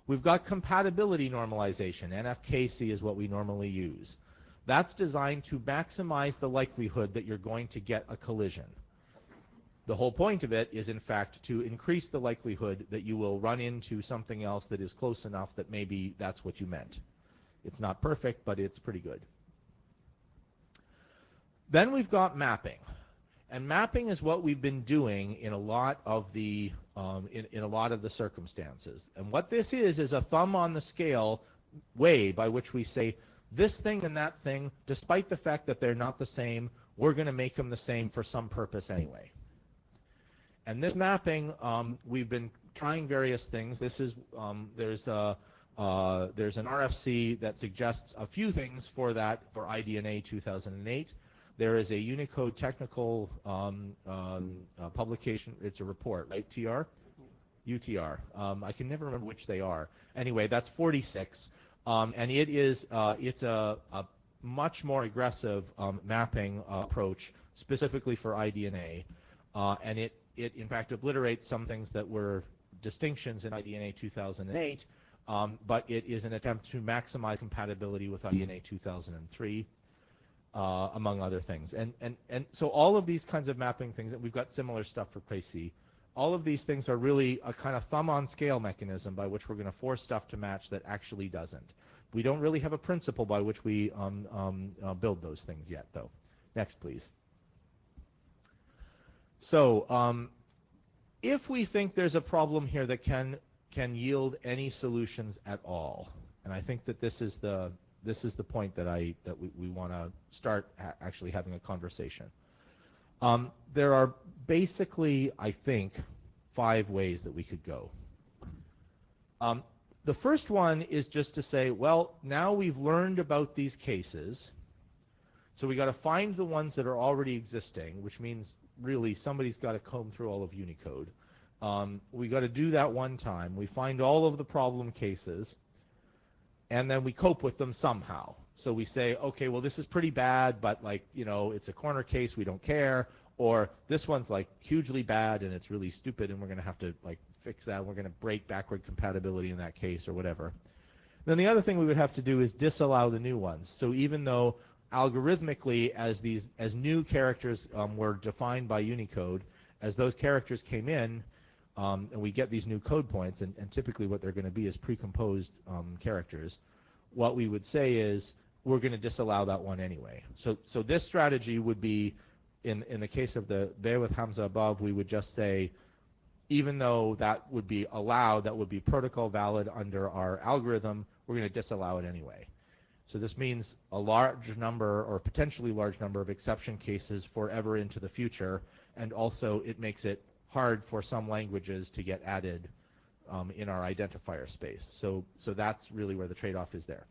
We've got compatibility normalization. NFKC is what we normally use. That's designed to maximize the likelihood that you're going to get a collision. The whole point of it is, in fact, to increase the likelihood that you will run into something else that is close enough that maybe that's what you meant. It's not perfect, but it's pretty good. Then we've got mapping. And mapping is what we've been doing in a lot of the circumstances. And what this is a thumb on the scale way by which we say this thing and that thing, despite the fact that they're not the same, we're going to make them the same for some purpose anyway. And this mapping, we've been trying various things. This is there's an RFC that suggests a few things for that for IDNA 2008. There is a Unicode technical publication. It's a report, right? TR? UTR. I can never remember which they are. Anyway, that's 46, and it's a much more aggressive mapping approach specifically for IDNA, and it it in fact obliterates some things that were distinctions in IDNA 2008, but it is an attempt to maximize compatibility with IDNA 2003. Among other things. And so all of these kinds of mapping things, and we've got similar stuff for Précis, all of these things are really a kind of thumb on scale mechanism by which we're going to force stuff to match that actually doesn't. We don't really have a principle by which we build those things yet, though. Next, please. So if we think there's a problem here that can yield any solutions at all, and I think that this is the point that we want to start actually having a conversation. There are basically, I think, 5 ways that we could go. The first one is just to say, well, now we've learned about these cases, so we got to find the ones that are already existing, which means really somebody's got to comb through all of Unicode. We got to do that one time. We find all of the problem cases, and then we cope with them somehow. So we say, okay, well, this is pretty bad, but like, you know, it's a corner case, we don't care. Or this one's like hugely bad and it's really stupid and we're going to have to like fix that. We're going to break backward compatibility in that case or whatever. Then the other thing we would have to do is disallow the new ones. So even though algorithmically as new characters were defined by Unicode, as those characters came in, and we get these new code points, and typically what they're going to be is precomposed characters, what we would say is we're going to disallow that one anyway. So this strategy would be, in the case of the Be with Hamza above, we would just say, even though that would be allowed, that would be protocol valid under our algorithm, we're going to disallow it anyway. So this means a large number or potentially large number of exception cases forever into the future, and also it makes it hard for some languages to get added in our identifier space. So that's really where the trade-off is there.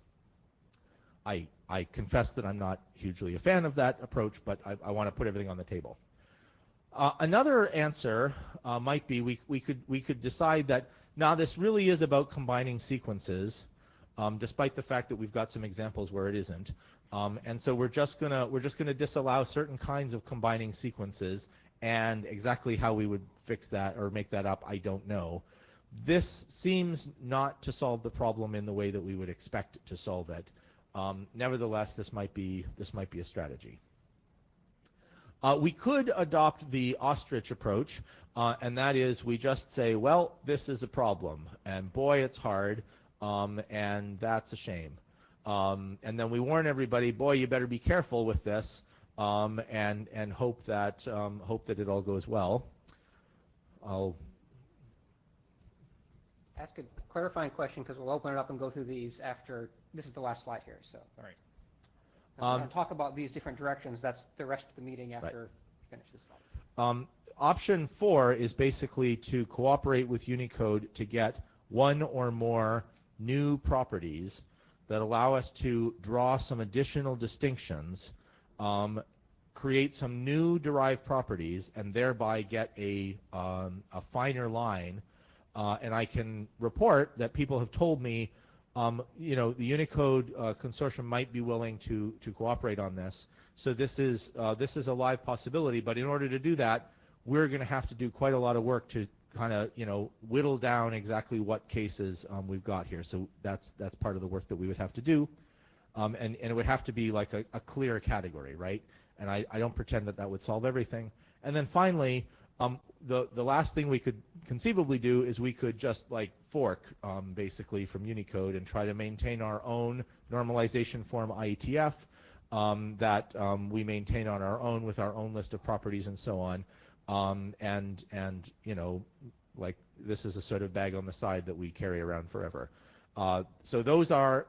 I confess that I'm not hugely a fan of that approach, but I want to put everything on the table. Another answer might be we could decide that now this really is about combining sequences, despite the fact that we've got some examples where it isn't. And so we're just gonna disallow certain kinds of combining sequences, and exactly how we would fix that or make that up, I don't know. This seems not to solve the problem in the way that we would expect it to solve it. Nevertheless, this might be a strategy. We could adopt the ostrich approach, and that is we just say, well, this is a problem, and boy, it's hard, and that's a shame. And then we warn everybody, boy, you better be careful with this, and hope that it all goes well. I'll ask a clarifying question because we'll open it up and go through these after. This is the last slide here, so. All right. I'm going to talk about these different directions. That's the rest of the meeting after we finish this slide. Option 4 is basically to cooperate with Unicode to get one or more new properties that allow us to draw some additional distinctions, create some new derived properties, and thereby get a finer line. And I can report that people have told me, you know, the Unicode consortium might be willing to cooperate on this. So this is a live possibility. But in order to do that, we're going to have to do quite a lot of work to kind of, you know, whittle down exactly what cases we've got here. So that's part of the work that we would have to do, and it would have to be like a clear category, right? And I don't pretend that would solve everything. And then finally, the last thing we could conceivably do is we could just like fork basically from Unicode and try to maintain our own normalization form IETF that we maintain on our own with our own list of properties and so on. And you know, like this is a sort of bag on the side that we carry around forever. So those are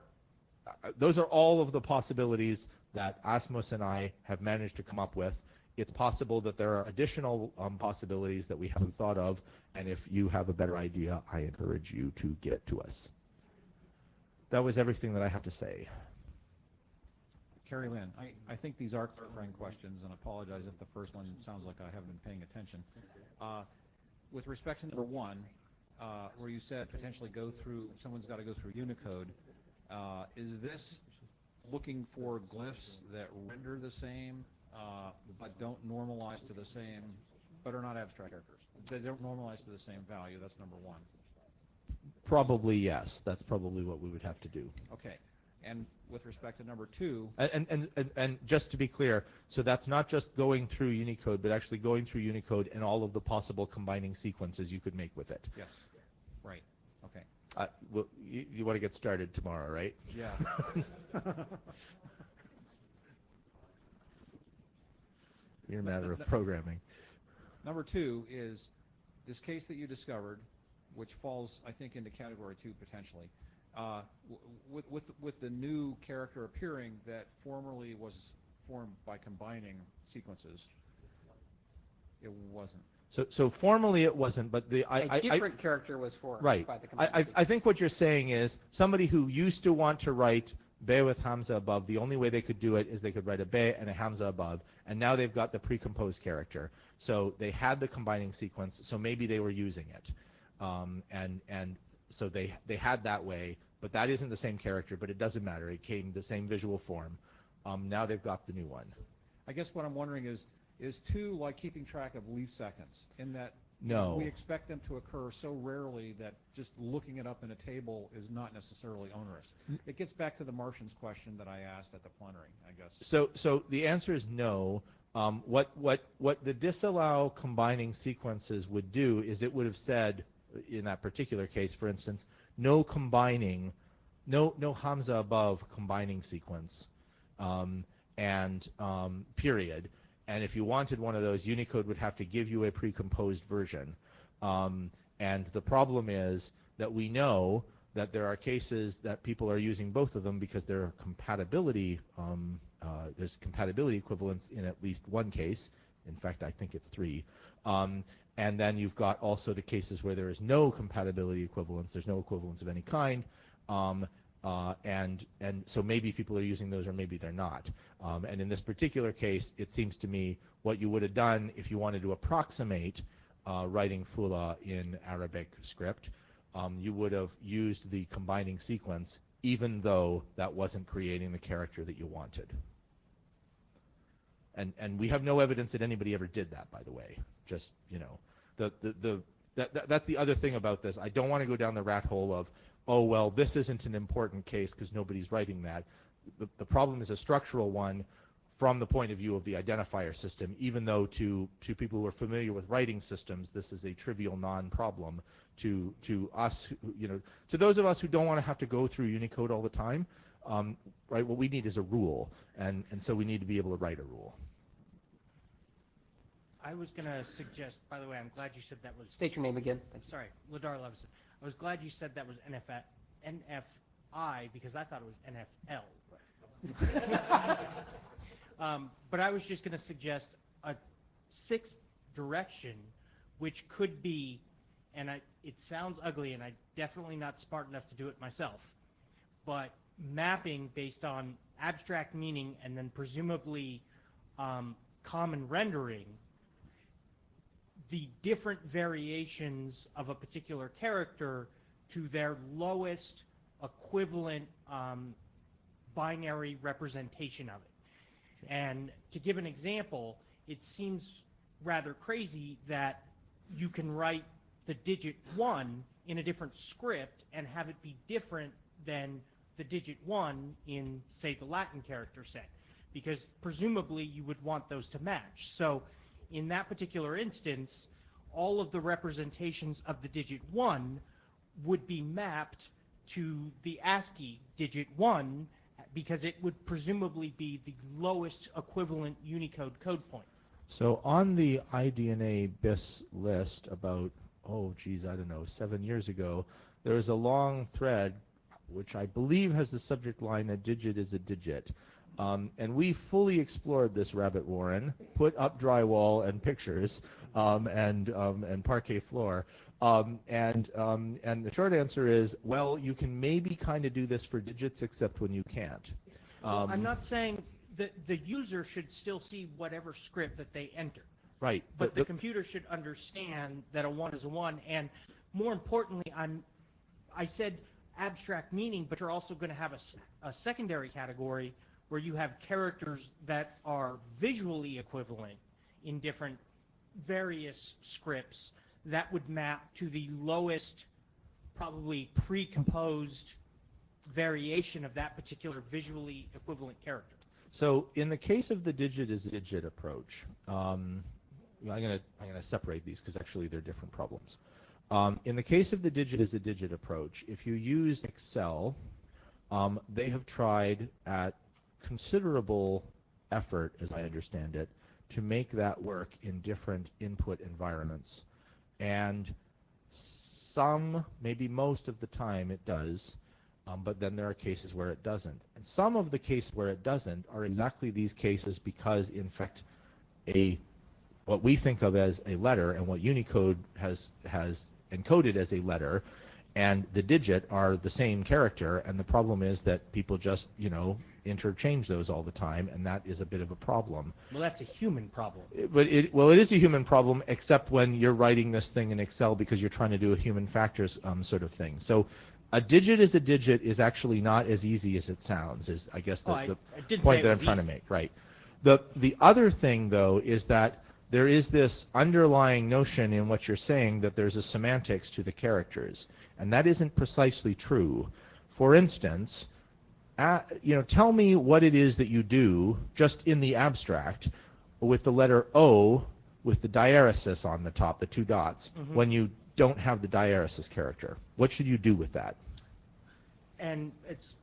all of the possibilities that Asmus and I have managed to come up with. It's possible that there are additional possibilities that we haven't thought of, and if you have a better idea, I encourage you to get it to us. That was everything that I have to say. Carrie Lynn, I think these are clarifying questions, and I apologize if the first one sounds like I haven't been paying attention. With respect to number 1, where you said potentially someone's got to go through Unicode, is this looking for glyphs that render the same but don't normalize to the same but are not abstract characters. They don't normalize to the same value. That's number one. Probably yes. That's probably what we would have to do. Okay. And with respect to number two, And just to be clear, so that's not just going through Unicode, but actually going through Unicode and all of the possible combining sequences you could make with it. yes, right, okay, Well, you want to get started tomorrow, right? yeah. Your matter of programming. Number two is this case that you discovered, which falls, I think, into category 2 potentially, with the new character appearing that formerly was formed by combining sequences. It wasn't. So formally it wasn't, but A different character was formed right. by the combining I think what you're saying is somebody who used to want to write be with hamza above, the only way they could do it is they could write a be and a hamza above, and now they've got the precomposed character. So they had the combining sequence, so maybe they were using it. And so they had that way, but that isn't the same character, but it doesn't matter. It came the same visual form. Now they've got the new one. I guess what I'm wondering is 2 like keeping track of leaf seconds, in that No. we expect them to occur so rarely that just looking it up in a table is not necessarily onerous. It gets back to the Martians question that I asked at the plenary, I guess. So the answer is no. What the disallow combining sequences would do is it would have said, in that particular case, for instance, no combining, no hamza above combining sequence, period. And if you wanted one of those, Unicode would have to give you a precomposed version. And the problem is that we know that there are cases that people are using both of them because there are compatibility, there's compatibility equivalence in at least one case. In fact, I think it's 3. And then you've got also the cases where there is no compatibility equivalence. There's no equivalence of any kind. And so maybe people are using those or maybe they're not. And in this particular case, it seems to me what you would have done if you wanted to approximate writing Fula in Arabic script, you would have used the combining sequence even though that wasn't creating the character that you wanted. And we have no evidence that anybody ever did that, by the way. Just, you know, that's the other thing about this. I don't want to go down the rat hole of, oh, well, this isn't an important case because nobody's writing that. The problem is a structural one from the point of view of the identifier system, even though to people who are familiar with writing systems, this is a trivial non-problem. To us, you know, to those of us who don't want to have to go through Unicode all the time, right, what we need is a rule, and so we need to be able to write a rule. I was going to suggest, by the way, I'm glad you said that was... State your name again. Thanks. Sorry, Ladar Levison. I was glad you said that was NFI because I thought it was NFL. But I was just going to suggest a 6th direction, which could be, and it sounds ugly, and I'm definitely not smart enough to do it myself, but mapping based on abstract meaning and then presumably common rendering the different variations of a particular character to their lowest equivalent binary representation of it. And to give an example, it seems rather crazy that you can write the digit 1 in a different script and have it be different than the digit 1 in, say, the Latin character set, because presumably you would want those to match. So in that particular instance, all of the representations of the digit 1 would be mapped to the ASCII digit 1 because it would presumably be the lowest equivalent Unicode code point. So on the IDNA BIS list about, oh geez, I don't know, 7 years ago, there was a long thread which I believe has the subject line, a digit is a digit. And we fully explored this rabbit warren, put up drywall and pictures and parquet floor. And the short answer is, well, you can maybe kind of do this for digits except when you can't. Well, I'm not saying that the user should still see whatever script that they enter. Right. But the computer should understand that a 1 is a 1. And more importantly, I said abstract meaning, but you're also going to have a secondary category where you have characters that are visually equivalent in different various scripts that would map to the lowest, probably pre-composed variation of that particular visually equivalent character. So in the case of the digit-is-digit approach, I'm going to separate these because actually they're different problems. In the case of the digit-is-a-digit approach, if you use Excel, they have tried at considerable effort, as I understand it, to make that work in different input environments. And some, maybe most of the time it does, but then there are cases where it doesn't. And some of the cases where it doesn't are exactly these cases because, in fact, what we think of as a letter and what Unicode has encoded as a letter and the digit are the same character, and the problem is that people just, interchange those all the time, and that is a bit of a problem. Well, that's a human problem. It is a human problem, except when you're writing this thing in Excel because you're trying to do a human factors sort of thing. So a digit is a digit is actually not as easy as it sounds, is I guess the point that I'm trying to make. Right. The other thing, though, is that there is this underlying notion in what you're saying that there's a semantics to the characters, and that isn't precisely true. For instance, tell me what it is that you do just in the abstract with the letter O with the diaresis on the top, the two dots, when you don't have the diaresis character. What should you do with that? And it's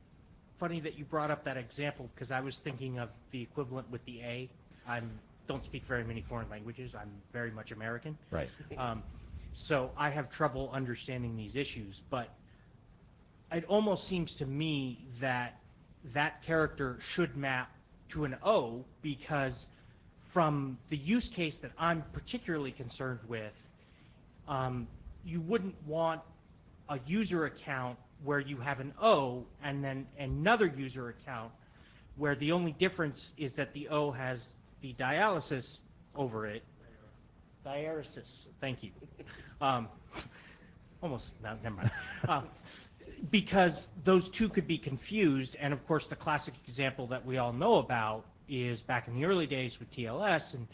funny that you brought up that example because I was thinking of the equivalent with the A. I don't speak very many foreign languages. I'm very much American. Right. So I have trouble understanding these issues, but it almost seems to me that that character should map to an O because from the use case that I'm particularly concerned with, you wouldn't want a user account where you have an O and then another user account where the only difference is that the O has the dialysis over it. Diaresis, thank you. Almost, no, never mind. Because those two could be confused, and of course the classic example that we all know about is back in the early days with TLS, and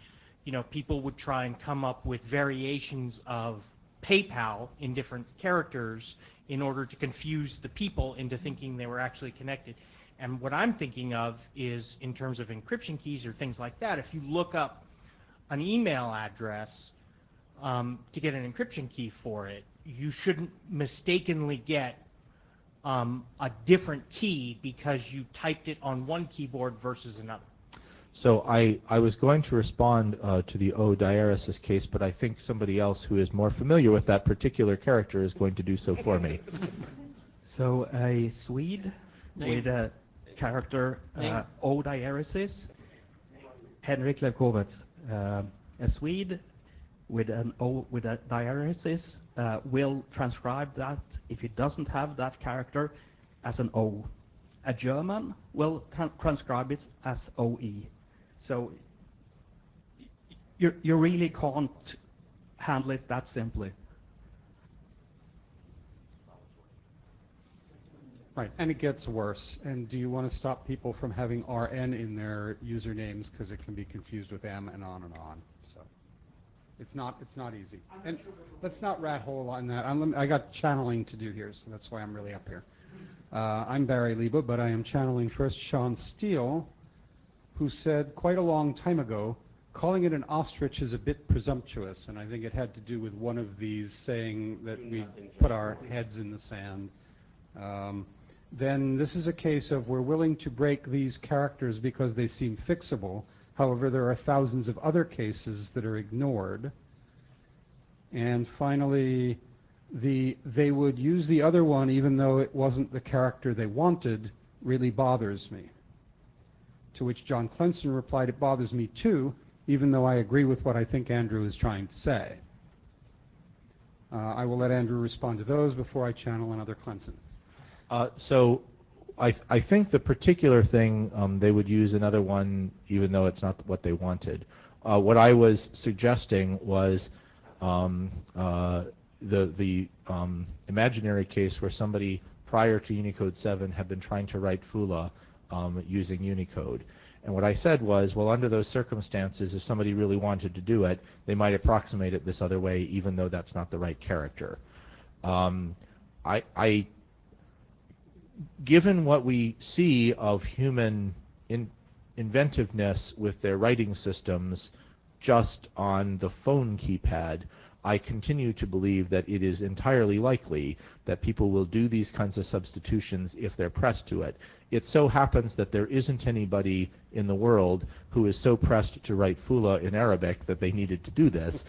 people would try and come up with variations of PayPal in different characters in order to confuse the people into thinking they were actually connected. And what I'm thinking of is in terms of encryption keys or things like that, if you look up an email address to get an encryption key for it, you shouldn't mistakenly get a different key because you typed it on one keyboard versus another. So I was going to respond to the O diaresis case, but I think somebody else who is more familiar with that particular character is going to do so for me. So a Swede with a character O diaresis, Henrik Levkovets. A Swede with an O with a diaresis will transcribe that if it doesn't have that character as an O. A German will transcribe it as OE. So you really can't handle it that simply. Right, and it gets worse. And do you want to stop people from having RN in their usernames because it can be confused with M and on and on? So it's not easy. And let's not rat hole on that. I got channeling to do here, so that's why I'm really up here. I'm Barry Leba, but I am channeling first Sean Steele, who said quite a long time ago, calling it an ostrich is a bit presumptuous, and I think it had to do with one of these saying that we put our heads in the sand. Then this is a case of we're willing to break these characters because they seem fixable. However, there are thousands of other cases that are ignored. And finally, they would use the other one even though it wasn't the character they wanted really bothers me. To which John Clenson replied, it bothers me too, even though I agree with what I think Andrew is trying to say. I will let Andrew respond to those before I channel another Clenson. So I think the particular thing they would use another one even though it's not what they wanted. What I was suggesting was the imaginary case where somebody prior to Unicode 7 had been trying to write Fula using Unicode. And what I said was, well, under those circumstances, if somebody really wanted to do it, they might approximate it this other way, even though that's not the right character. Given what we see of human inventiveness with their writing systems just on the phone keypad, I continue to believe that it is entirely likely that people will do these kinds of substitutions if they're pressed to it. It so happens that there isn't anybody in the world who is so pressed to write Fula in Arabic that they needed to do this,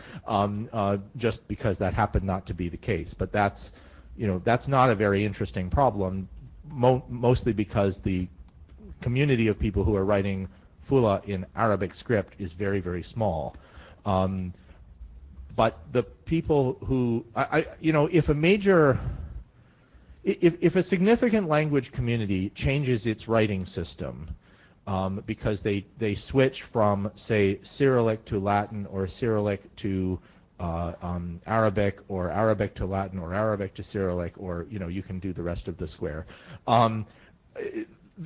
just because that happened not to be the case. But that's not a very interesting problem, mostly because the community of people who are writing Fula in Arabic script is very, very small. But the people who, if a significant language community changes its writing system because they switch from, say, Cyrillic to Latin, or Cyrillic to Arabic, or Arabic to Latin, or Arabic to Cyrillic, or you can do the rest of the square.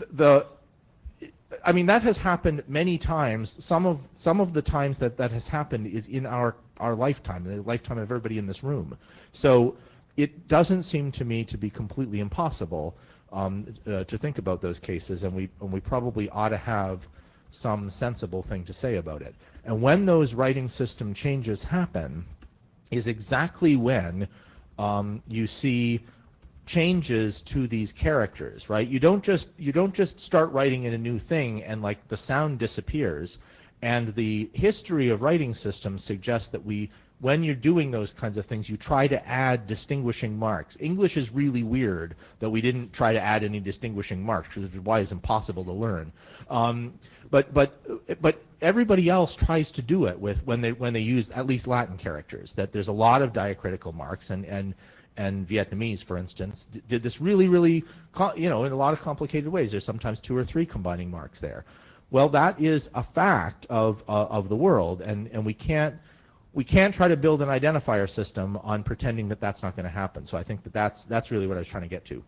That has happened many times. Some of the times that has happened is in our lifetime, the lifetime of everybody in this room. So it doesn't seem to me to be completely impossible to think about those cases, and we probably ought to have some sensible thing to say about it. And when those writing system changes happen is exactly when you see changes to these characters, right? You don't just start writing in a new thing and like the sound disappears. And the history of writing systems suggests that when you're doing those kinds of things, you try to add distinguishing marks. English is really weird that we didn't try to add any distinguishing marks, which is why it's impossible to learn. But everybody else tries to do it when they use at least Latin characters. That there's a lot of diacritical marks, and Vietnamese, for instance, did this really, really, in a lot of complicated ways. There's sometimes 2 or 3 combining marks there. Well, that is a fact of the world, and we can't try to build an identifier system on pretending that that's not going to happen. So I think that's really what I was trying to get to.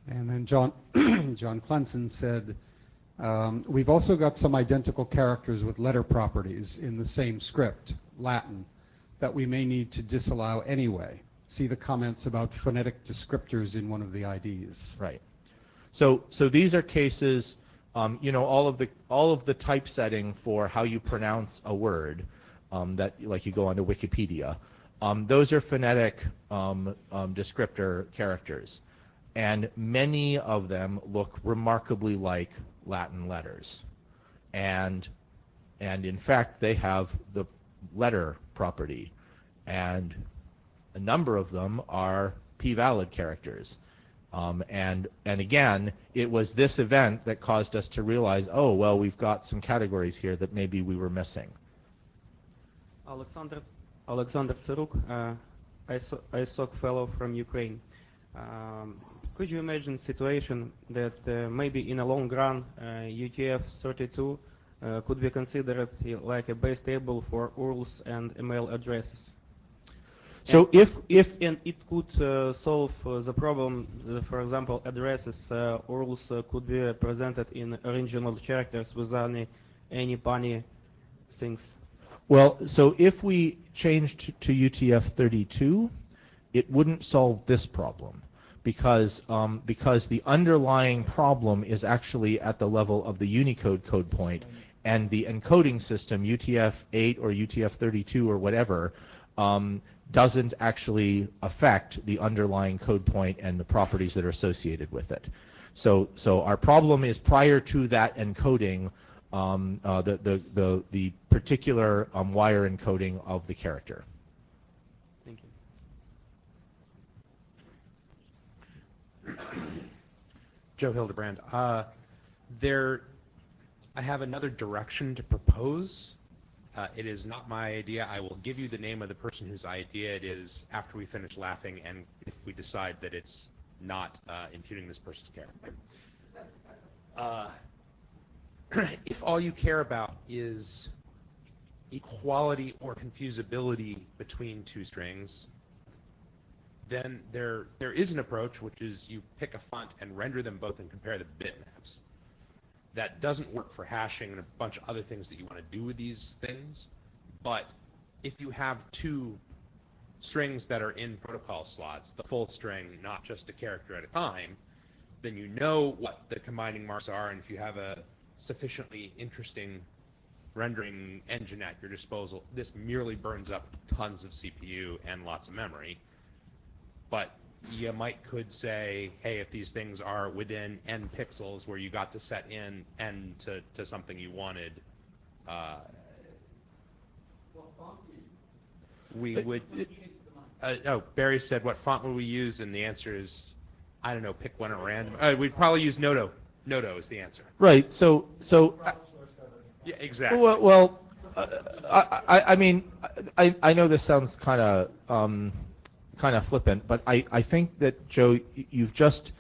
And then John Clenson said, we've also got some identical characters with letter properties in the same script, Latin, that we may need to disallow anyway. See the comments about phonetic descriptors in one of the IDs. Right. So these are cases, all of the typesetting for how you pronounce a word, that like you go onto Wikipedia, those are phonetic descriptor characters, and many of them look remarkably like Latin letters, and in fact they have the letter property, and a number of them are p-valid characters. And again, it was this event that caused us to realize, oh, well, we've got some categories here that maybe we were missing. Alexander Tsaruk, ISOC fellow from Ukraine. Could you imagine a situation that maybe in a long run, UTF-32 could be considered like a base table for URLs and email addresses? So and it could solve the problem, for example, addresses, URLs could be presented in original characters without any funny things. Well, so if we changed to UTF-32, it wouldn't solve this problem, because the underlying problem is actually at the level of the Unicode code point, and the encoding system, UTF-8 or UTF-32 or whatever, doesn't actually affect the underlying code point and the properties that are associated with it. So our problem is prior to that encoding, the particular wire encoding of the character. Thank you. Joe Hildebrand. I have another direction to propose. It is not my idea. I will give you the name of the person whose idea it is after we finish laughing, and if we decide that it's not imputing this person's character. If all you care about is equality or confusability between 2 strings, then there is an approach, which is you pick a font and render them both and compare the bitmaps. that doesn't work for hashing and a bunch of other things that you want to do with these things. But if you have two strings that are in protocol slots, the full string, not just a character at a time, then you know what the combining marks are, and if you have a sufficiently interesting rendering engine at your disposal, this merely burns up tons of CPU and lots of memory. But you could say, hey, if these things are within n pixels where you got to set in n to something you wanted, we would. Barry said, what font would we use? And the answer is, I don't know, pick one at random. We'd probably use Nodo. Nodo is the answer. Right. So. Yeah, exactly. Well, I mean, I know this sounds kind of flippant, but I think that, Joe, you've just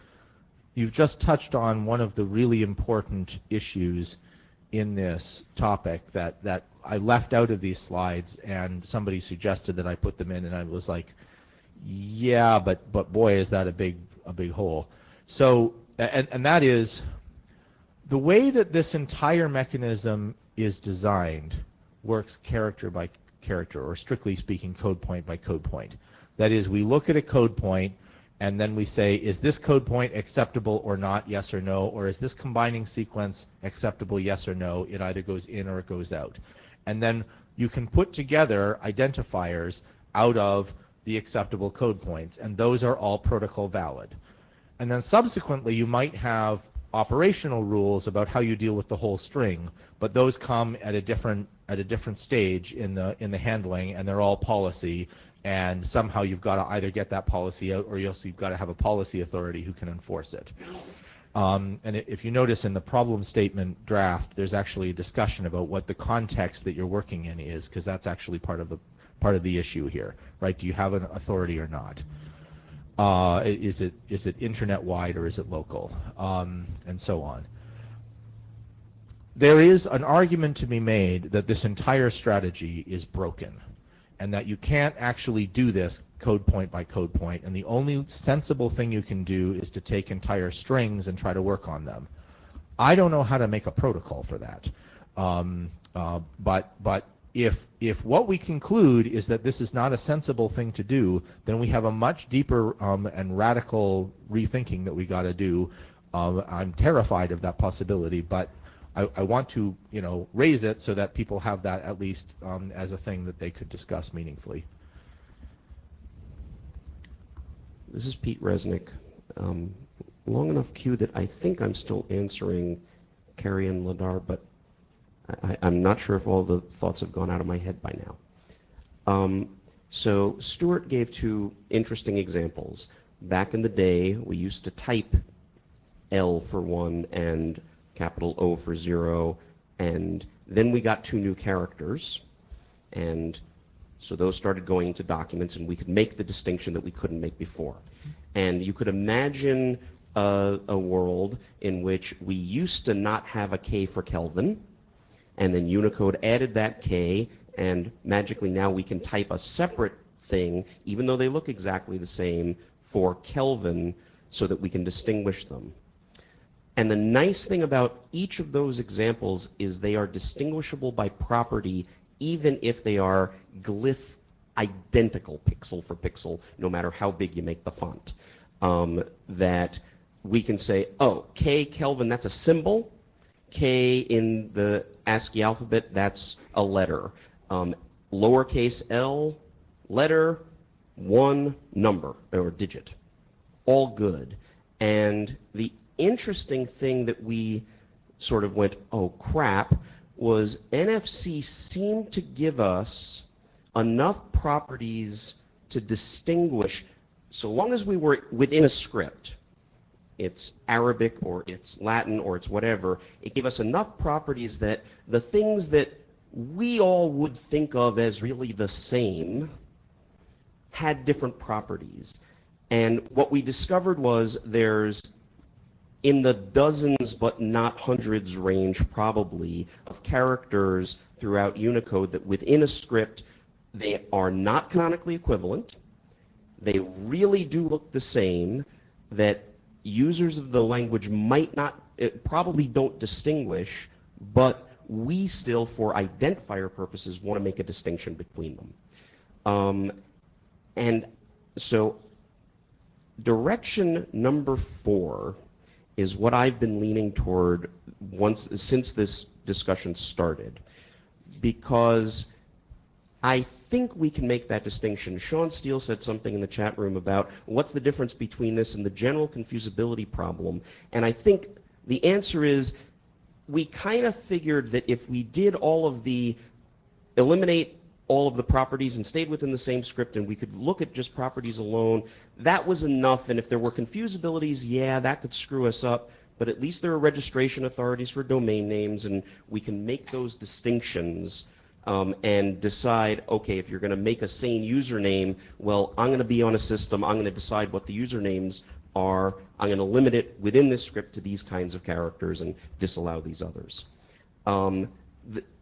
touched on one of the really important issues in this topic that I left out of these slides, and somebody suggested that I put them in, and I was like, yeah, but boy, is that a big hole. So, and that is the way that this entire mechanism is designed works character by character, or strictly speaking, code point by code point. That is, we look at a code point, and then we say, is this code point acceptable or not, yes or no, or is this combining sequence acceptable, yes or no? It either goes in or it goes out. And then you can put together identifiers out of the acceptable code points, and those are all protocol valid. And then subsequently, you might have operational rules about how you deal with the whole string, but those come at a different stage in the handling, and they're all policy. And somehow you've got to either get that policy out, or else you've got to have a policy authority who can enforce it. And if you notice in the problem statement draft, there's actually a discussion about what the context that you're working in is, because that's actually part of the issue here, right? Do you have an authority or not? Is it internet wide or is it local, and so on. There is an argument to be made that this entire strategy is broken, and that you can't actually do this code point by code point, and the only sensible thing you can do is to take entire strings and try to work on them. I don't know how to make a protocol for that, but if what we conclude is that this is not a sensible thing to do, then we have a much deeper and radical rethinking that we got to do. I'm terrified of that possibility, but I want to, raise it so that people have that at least as a thing that they could discuss meaningfully. This is Pete Resnick. Long enough queue that I think I'm still answering Carrie and Ladar, but I'm not sure if all the thoughts have gone out of my head by now. So Stuart gave two interesting examples. Back in the day, we used to type L for 1 and capital O for 0, and then we got two new characters, and so those started going into documents, and we could make the distinction that we couldn't make before. And you could imagine a world in which we used to not have a K for Kelvin, and then Unicode added that K, and magically now we can type a separate thing, even though they look exactly the same, for Kelvin, so that we can distinguish them. And the nice thing about each of those examples is they are distinguishable by property, even if they are glyph identical, pixel for pixel, no matter how big you make the font. That we can say, oh, K Kelvin, that's a symbol. K in the ASCII alphabet, that's a letter. Lowercase l, letter, 1 number or digit. All good. And the interesting thing that we sort of went, oh crap, was NFC seemed to give us enough properties to distinguish, so long as we were within a script, it's Arabic or it's Latin or it's whatever, it gave us enough properties that the things that we all would think of as really the same had different properties. And what we discovered was there's in the dozens but not hundreds range probably of characters throughout Unicode that within a script they are not canonically equivalent, they really do look the same, that users of the language might not probably don't distinguish, but we still, for identifier purposes, want to make a distinction between them. And so direction number 4 is what I've been leaning toward since this discussion started, because I think we can make that distinction. Sean Steele said something in the chat room about what's the difference between this and the general confusability problem, and I think the answer is we kind of figured that if we did eliminate all of the properties and stayed within the same script and we could look at just properties alone, that was enough. And if there were confusabilities, yeah, that could screw us up, but at least there are registration authorities for domain names and we can make those distinctions and decide, okay, if you're going to make a sane username, well, I'm going to be on a system, I'm going to decide what the usernames are, I'm going to limit it within this script to these kinds of characters and disallow these others.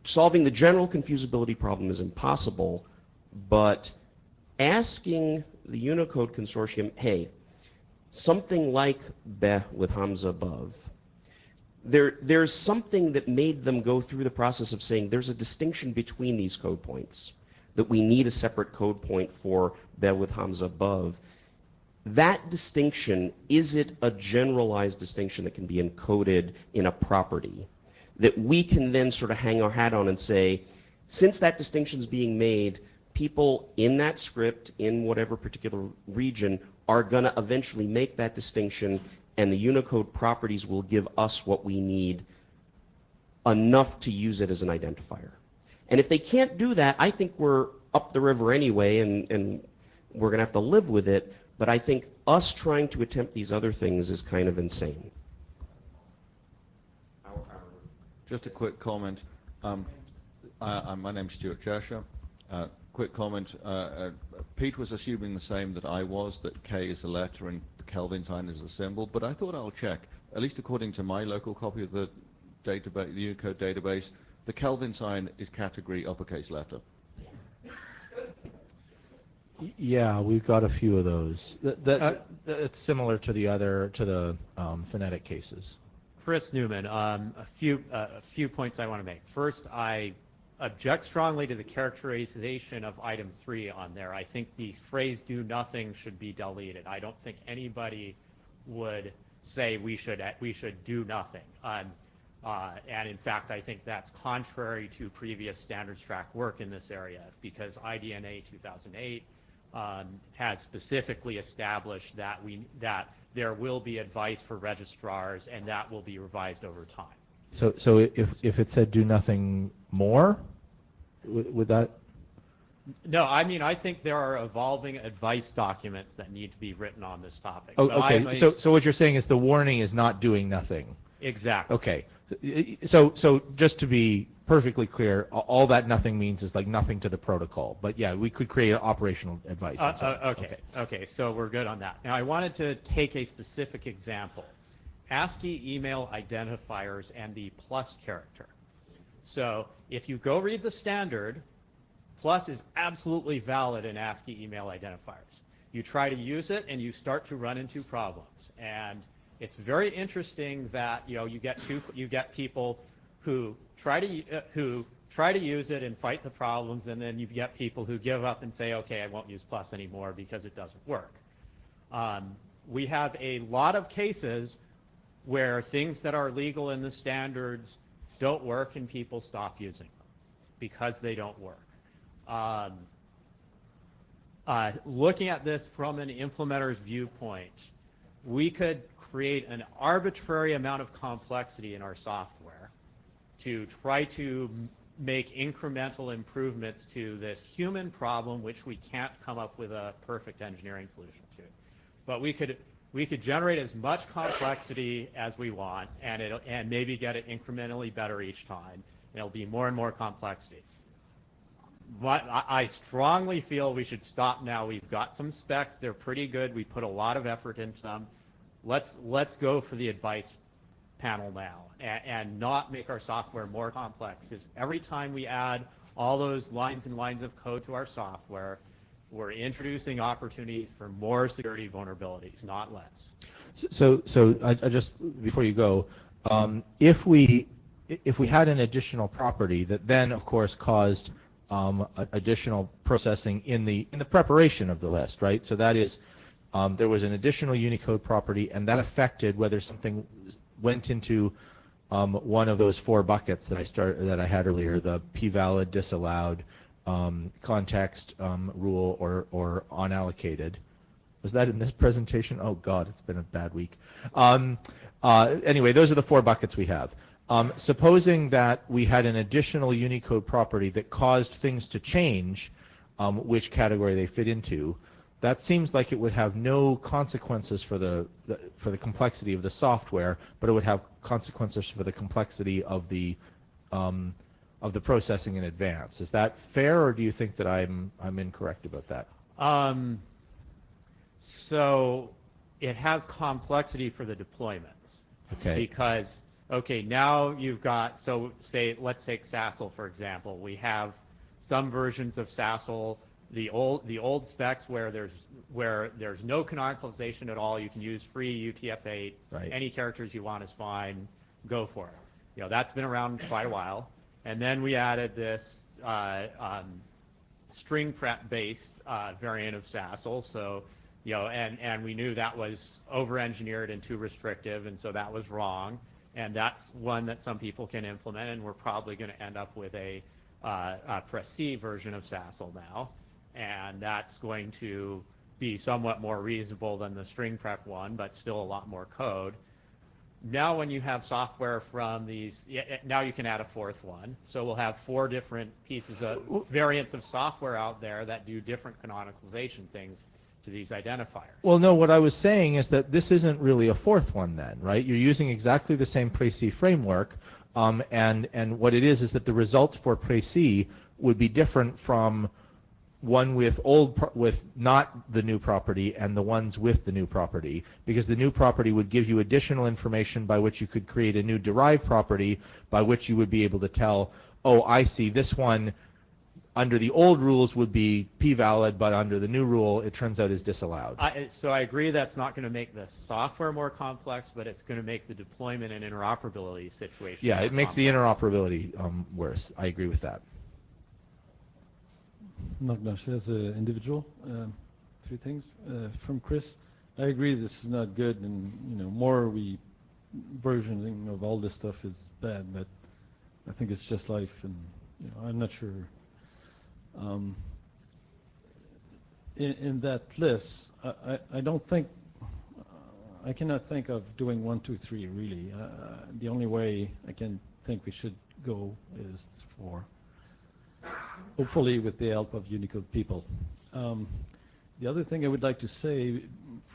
Solving the general confusability problem is impossible, but asking the Unicode Consortium, hey, something like Beh with Hamza above, there's something that made them go through the process of saying there's a distinction between these code points, that we need a separate code point for Beh with Hamza above. That distinction, is it a generalized distinction that can be encoded in a property that we can then sort of hang our hat on and say, since that distinction is being made, people in that script, in whatever particular region, are going to eventually make that distinction, and the Unicode properties will give us what we need enough to use it as an identifier. And if they can't do that, I think we're up the river anyway, and we're going to have to live with it, but I think us trying to attempt these other things is kind of insane. Just a quick comment. My name's Stuart Cheshire. Quick comment. Pete was assuming the same that I was, that K is a letter and the Kelvin sign is a symbol, but I thought I'll check. At least according to my local copy of the database, the Unicode database, the Kelvin sign is category uppercase letter. Yeah, we've got a few of those. It's similar to the phonetic cases. Chris Newman, a few points I want to make. First, I object strongly to the characterization of item 3 on there. I think the phrase "do nothing" should be deleted. I don't think anybody would say we should do nothing. And in fact, I think that's contrary to previous standards track work in this area, because IDNA 2008 has specifically established that there will be advice for registrars, and that will be revised over time. So if it said "do nothing more," would that? No, I mean, I think there are evolving advice documents that need to be written on this topic. Oh, okay. So what you're saying is the warning is not doing nothing. Exactly. Okay. So just to be perfectly clear, all that nothing means is like nothing to the protocol. But yeah, we could create operational advice. Okay, so we're good on that. Now I wanted to take a specific example. ASCII email identifiers and the plus character. So if you go read the standard, plus is absolutely valid in ASCII email identifiers. You try to use it and you start to run into problems. And it's very interesting that you get people who try to use it and fight the problems, and then you get people who give up and say, okay, I won't use plus anymore because it doesn't work. We have a lot of cases where things that are legal in the standards don't work and people stop using them because they don't work. Looking at this from an implementer's viewpoint, we could create an arbitrary amount of complexity in our software to try to make incremental improvements to this human problem, which we can't come up with a perfect engineering solution to. But we could generate as much complexity as we want, and maybe get it incrementally better each time. And it'll be more and more complexity. But I strongly feel we should stop now. We've got some specs; they're pretty good. We put a lot of effort into them. Let's go for the advice panel now, and not make our software more complex. Because every time we add all those lines and lines of code to our software, we're introducing opportunities for more security vulnerabilities, not less. So I just, before you go, If we had an additional property that then, of course, caused additional processing in the preparation of the list, right? So that is, there was an additional Unicode property, and that affected whether something went into one of those 4 buckets that I had earlier: the p-valid, disallowed, context, rule, or unallocated. Was that in this presentation? Oh God, it's been a bad week. Anyway, those are the 4 buckets we have. Supposing that we had an additional Unicode property that caused things to change, which category they fit into, that seems like it would have no consequences for the complexity of the software, but it would have consequences for the complexity of the processing in advance. Is that fair, or do you think that I'm incorrect about that? So it has complexity for the deployments. Okay. Because, okay, now you've got, so let's take Sassel, for example. We have some versions of Sassel, the old specs where there's no canonicalization at all. You can use free UTF-8. Right. Any characters you want is fine. Go for it. You know, that's been around quite a while. And then we added this string prep-based variant of Sassel. So, you know, and we knew that was over-engineered and too restrictive, and so that was wrong. And that's one that some people can implement, and we're probably going to end up with a Press-C version of Sassel now. And that's going to be somewhat more reasonable than the string prep one, but still a lot more code. Now when you have software from these, now you can add a 4th one. So we'll have 4 different pieces of variants of software out there that do different canonicalization things to these identifiers. Well, no, what I was saying is that this isn't really a 4th one then, right? You're using exactly the same Press-C framework, and what it is that the results for Press-C would be different from one with not the new property and the ones with the new property, because the new property would give you additional information by which you could create a new derived property by which you would be able to tell, oh, I see, this one under the old rules would be p-valid, but under the new rule it turns out is disallowed. So I agree that's not going to make the software more complex, but it's going to make the deployment and interoperability situation Yeah, it makes complex. the interoperability worse. I agree with that. Nagnash, as an individual, 3 things. From Chris, I agree this is not good, and more versioning of all this stuff is bad, but I think it's just life, and I'm not sure. In that list, I don't think, I cannot think of doing 1, 2, 3 really. The only way I can think we should go is for, hopefully with the help of Unicode people. The other thing I would like to say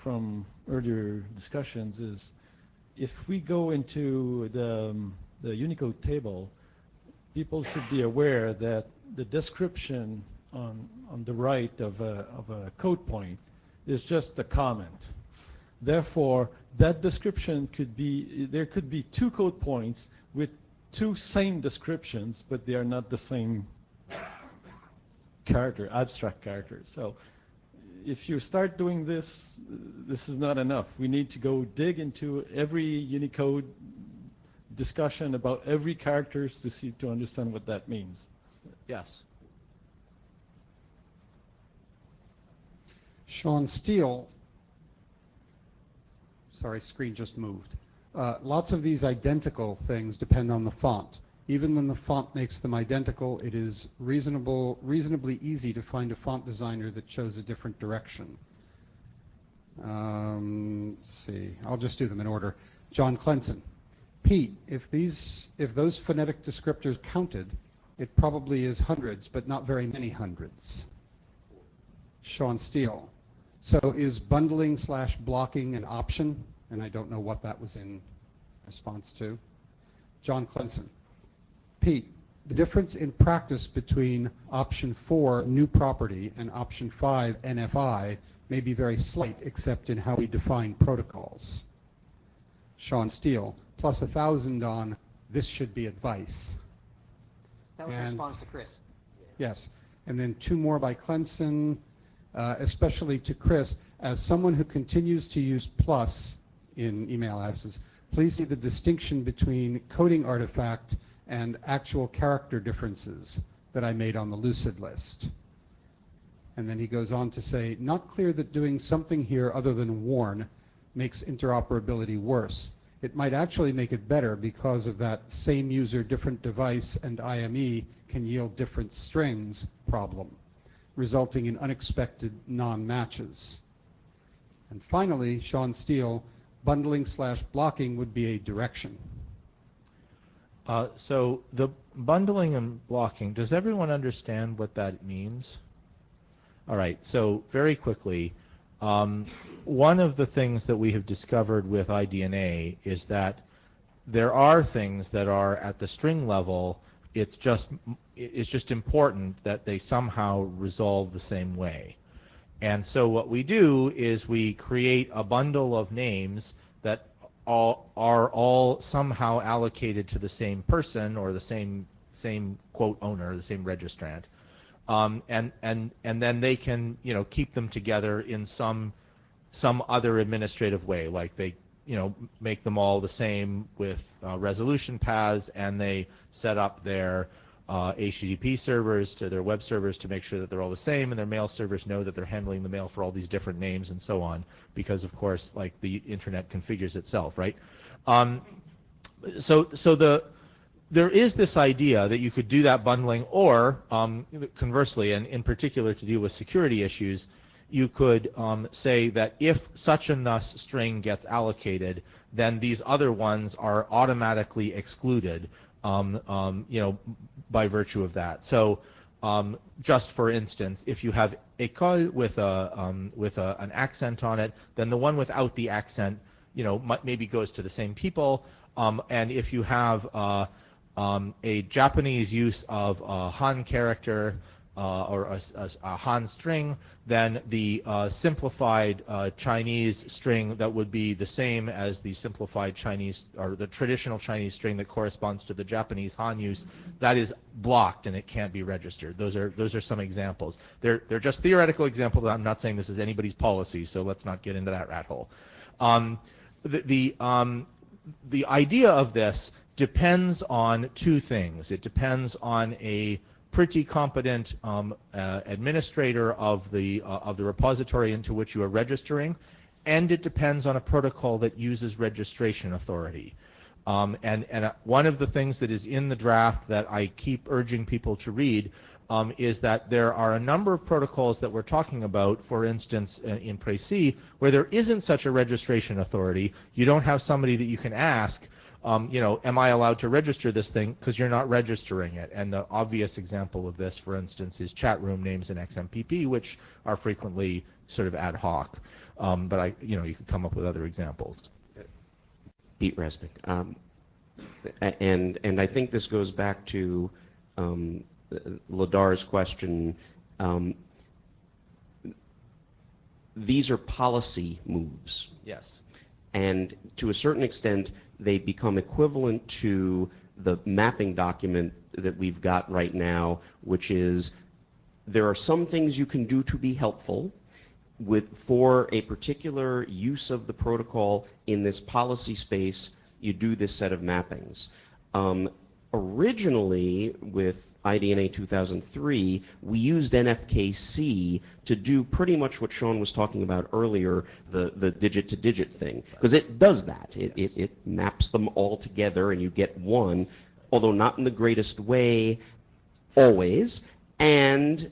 from earlier discussions is, if we go into the Unicode table, people should be aware that the description on the right of a code point is just a comment. Therefore, that description could be, there could be 2 code points with 2 same descriptions, but they are not the same character, abstract character. So if you start doing this, this is not enough. We need to go dig into every Unicode discussion about every character to understand what that means. Yes. Sean Steele, sorry, screen just moved. Lots of these identical things depend on the font. Even when the font makes them identical, it is reasonably easy to find a font designer that chose a different direction. Let's see, I'll just do them in order. John Clenson. Pete, if those phonetic descriptors counted, it probably is hundreds, but not very many hundreds. Sean Steele. So is bundling / blocking an option? And I don't know what that was in response to. John Clenson. Pete, the difference in practice between option 4, new property, and option 5, NFI, may be very slight, except in how we define protocols. Sean Steele, plus 1,000 on this should be advice. That was a response to Chris. Yes. And then 2 more by Clenson, especially to Chris. As someone who continues to use plus in email addresses, please see the distinction between coding artifact and actual character differences that I made on the Lucid list. And then he goes on to say, not clear that doing something here other than warn makes interoperability worse. It might actually make it better because of that same user, different device, and IME can yield different strings problem, resulting in unexpected non-matches. And finally, Sean Steele, bundling/blocking would be a direction. So the bundling and blocking, does everyone understand what that means? All right, so very quickly, one of the things that we have discovered with iDNA is that there are things that are at the string level. It's just important that they somehow resolve the same way. And so what we do is we create a bundle of names that are all somehow allocated to the same person or the same quote owner, the same registrant. And then they can, you know, keep them together in some other administrative way, like they, you know, make them all the same with resolution paths, and they set up their HTTP servers to their web servers to make sure that they're all the same, and their mail servers know that they're handling the mail for all these different names and so on, because of course, like, the internet configures itself, right? There is this idea that you could do that bundling, or conversely, and in particular to deal with security issues, you could say that if such and thus string gets allocated, then these other ones are automatically excluded, you know, by virtue of that. So just for instance, if you have a call with an accent on it, then the one without the accent, you know, maybe goes to the same people. And if you have a Japanese use of a Han character or a Han string, then the simplified Chinese string that would be the same as the simplified Chinese or the traditional Chinese string that corresponds to the Japanese Han use, that is blocked and it can't be registered. Those are some examples. They're just theoretical examples. I'm not saying this is anybody's policy, so let's not get into that rat hole. The idea of this depends on two things. It depends on a pretty competent administrator of the repository into which you are registering, and it depends on a protocol that uses registration authority. And one of the things that is in the draft that I keep urging people to read is that there are a number of protocols that we're talking about, for instance, in Précis, where there isn't such a registration authority. You don't have somebody that you can ask, you know, am I allowed to register this thing, because you're not registering it. And the obvious example of this, for instance, is chat room names in XMPP, which are frequently sort of ad hoc. But you know, you could come up with other examples. Pete Resnick. And I think this goes back to Ladar's question. These are policy moves. Yes. And to a certain extent, they become equivalent to the mapping document that we've got right now, which is there are some things you can do to be helpful for a particular use of the protocol in this policy space. You do this set of mappings. Originally, with IDNA 2003, we used NFKC to do pretty much what Sean was talking about earlier, the digit-to-digit thing, because it does that. It maps them all together, and you get one, although not in the greatest way always, and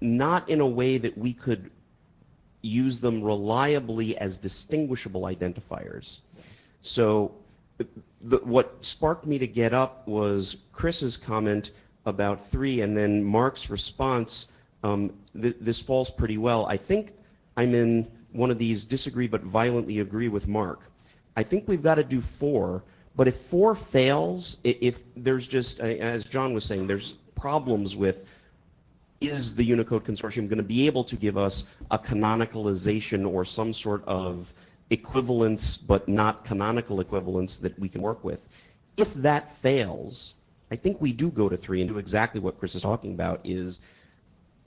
not in a way that we could use them reliably as distinguishable identifiers. So what sparked me to get up was Chris's comment about 3, and then Mark's response. This falls pretty well. I think I'm in one of these disagree but violently agree with Mark. I think we've got to do 4, but if 4 fails, if there's just, as John was saying, there's problems with, is the Unicode Consortium going to be able to give us a canonicalization or some sort of equivalence, but not canonical equivalence that we can work with? If that fails, I think we do go to 3 and do exactly what Chris is talking about, is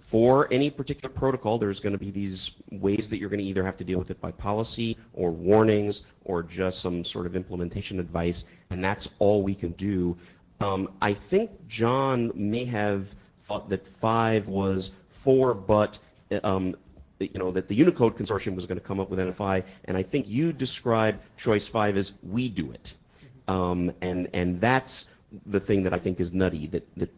for any particular protocol, there's going to be these ways that you're going to either have to deal with it by policy or warnings or just some sort of implementation advice, and that's all we can do. I think John may have thought that 5 was 4, but that the Unicode Consortium was going to come up with NFI, and I think you described choice 5 as we do it. And that's the thing that I think is nutty, that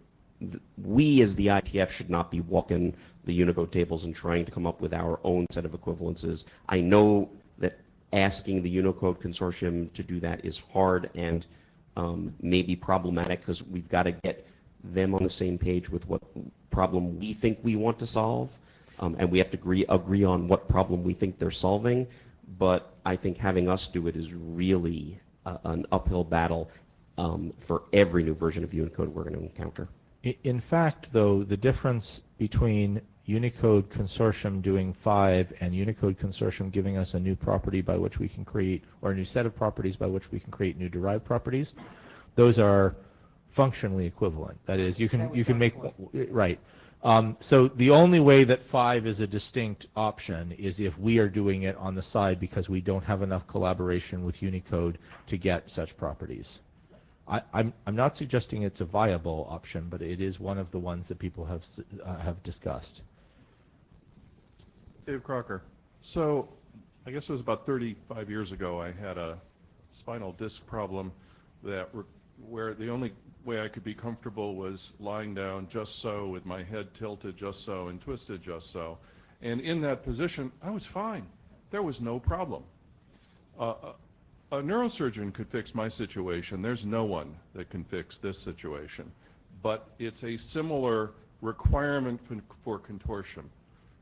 we as the IETF should not be walking the Unicode tables and trying to come up with our own set of equivalences. I know that asking the Unicode Consortium to do that is hard and may be problematic because we've got to get them on the same page with what problem we think we want to solve, and we have to agree on what problem we think they're solving. But I think having us do it is really an uphill battle for every new version of Unicode we're going to encounter. In fact, though, the difference between Unicode Consortium doing 5 and Unicode Consortium giving us a new property by which we can create, or a new set of properties by which we can create new derived properties, those are functionally equivalent. That is, you can make, right. So the only way that 5 is a distinct option is if we are doing it on the side because we don't have enough collaboration with Unicode to get such properties. I'm not suggesting it's a viable option, but it is one of the ones that people have discussed. Dave Crocker. So I guess it was about 35 years ago I had a spinal disc problem where the only way I could be comfortable was lying down just so with my head tilted just so and twisted just so. And in that position, I was fine. There was no problem. A neurosurgeon could fix my situation. There's no one that can fix this situation. But it's a similar requirement for contortion.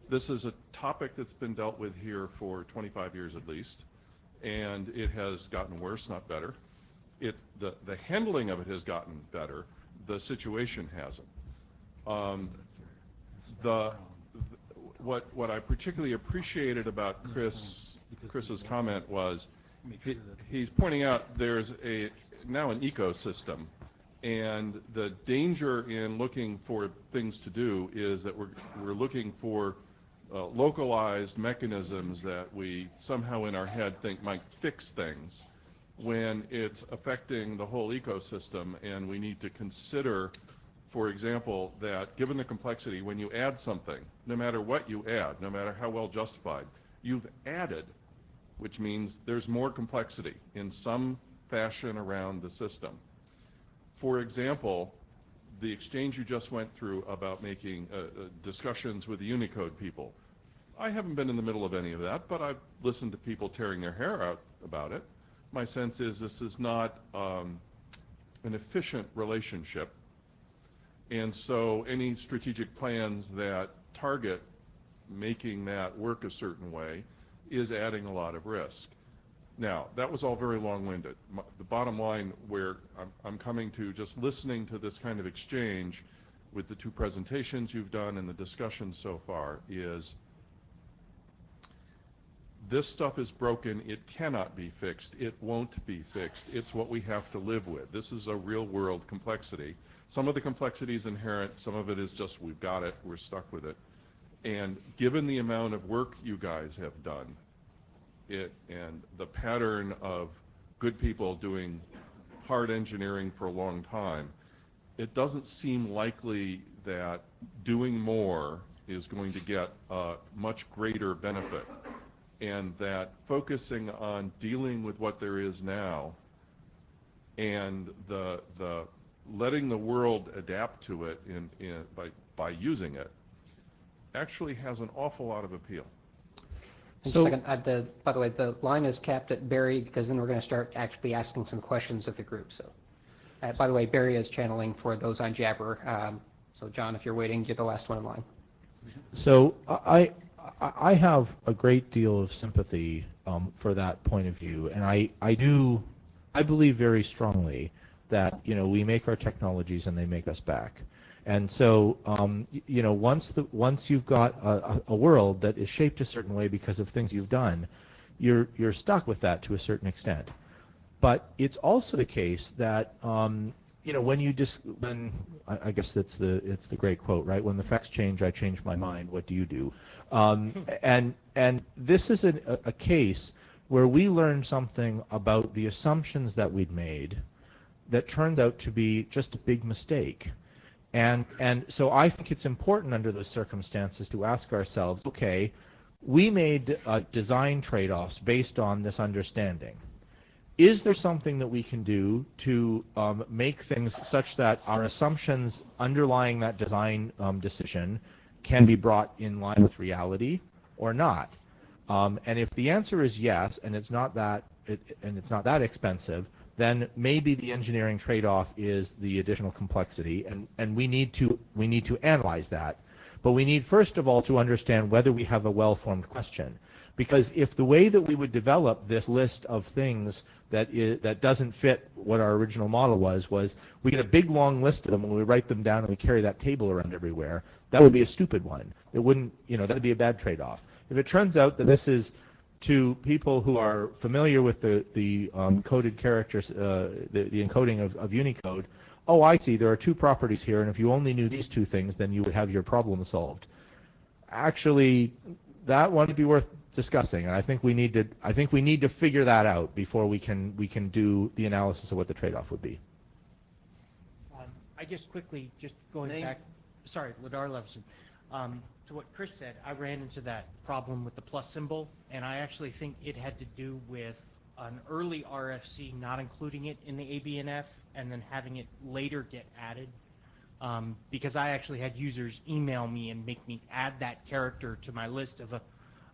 This is a topic that's been dealt with here for 25 years at least, and it has gotten worse, not better. The handling of it has gotten better. The situation hasn't. What I particularly appreciated about Chris's comment was he's pointing out there's now an ecosystem, and the danger in looking for things to do is that we're looking for localized mechanisms that we somehow in our head think might fix things when it's affecting the whole ecosystem. And we need to consider, for example, that given the complexity, when you add something, no matter what you add, no matter how well justified, you've added, which means there's more complexity in some fashion around the system. For example, the exchange you just went through about making discussions with the Unicode people. I haven't been in the middle of any of that, but I've listened to people tearing their hair out about it. My sense is this is not an efficient relationship, and so any strategic plans that target making that work a certain way is adding a lot of risk. Now, that was all very long-winded. The bottom line where I'm coming to, just listening to this kind of exchange with the two presentations you've done and the discussion so far, is this stuff is broken. It cannot be fixed. It won't be fixed. It's what we have to live with. This is a real-world complexity. Some of the complexity is inherent. Some of it is just we've got it. We're stuck with it. And given the amount of work you guys have done, and the pattern of good people doing hard engineering for a long time, it doesn't seem likely that doing more is going to get a much greater benefit, and that focusing on dealing with what there is now and the letting the world adapt to it by using it actually has an awful lot of appeal. So, by the way, the line is capped at Barry, because then we're going to start actually asking some questions of the group. So, by the way, Barry is channeling for those on Jabber. So, John, if you're waiting, you're the last one in line. So, I have a great deal of sympathy for that point of view, and I believe very strongly that we make our technologies and they make us back. And so, once you've got a world that is shaped a certain way because of things you've done, you're stuck with that to a certain extent. But it's also the case that when you when I guess it's the great quote, right? When the facts change, I change my mind. What do you do? And this is a case where we learned something about the assumptions that we'd made that turned out to be just a big mistake. And so I think it's important under those circumstances to ask ourselves, okay, we made design trade-offs based on this understanding. Is there something that we can do to make things such that our assumptions underlying that design decision can be brought in line with reality or not? And if the answer is yes, and it's not that expensive, then maybe the engineering trade-off is the additional complexity, and we need to analyze that. But we need first of all to understand whether we have a well-formed question. Because if the way that we would develop this list of things that doesn't fit what our original model was we get a big long list of them and we write them down and we carry that table around everywhere, that would be a stupid one. It wouldn't, that would be a bad trade-off. If it turns out that this is to people who are familiar with the coded characters, the encoding of Unicode, oh, I see, there are two properties here, and if you only knew these two things, then you would have your problem solved. Actually, that would be worth discussing, and I think we need to figure that out before we can do the analysis of what the trade-off would be. I guess quickly, just going back, sorry, Ladar Levison, to what Chris said, I ran into that problem with the plus symbol, and I actually think it had to do with an early RFC not including it in the ABNF and then having it later get added, because I actually had users email me and make me add that character to my list of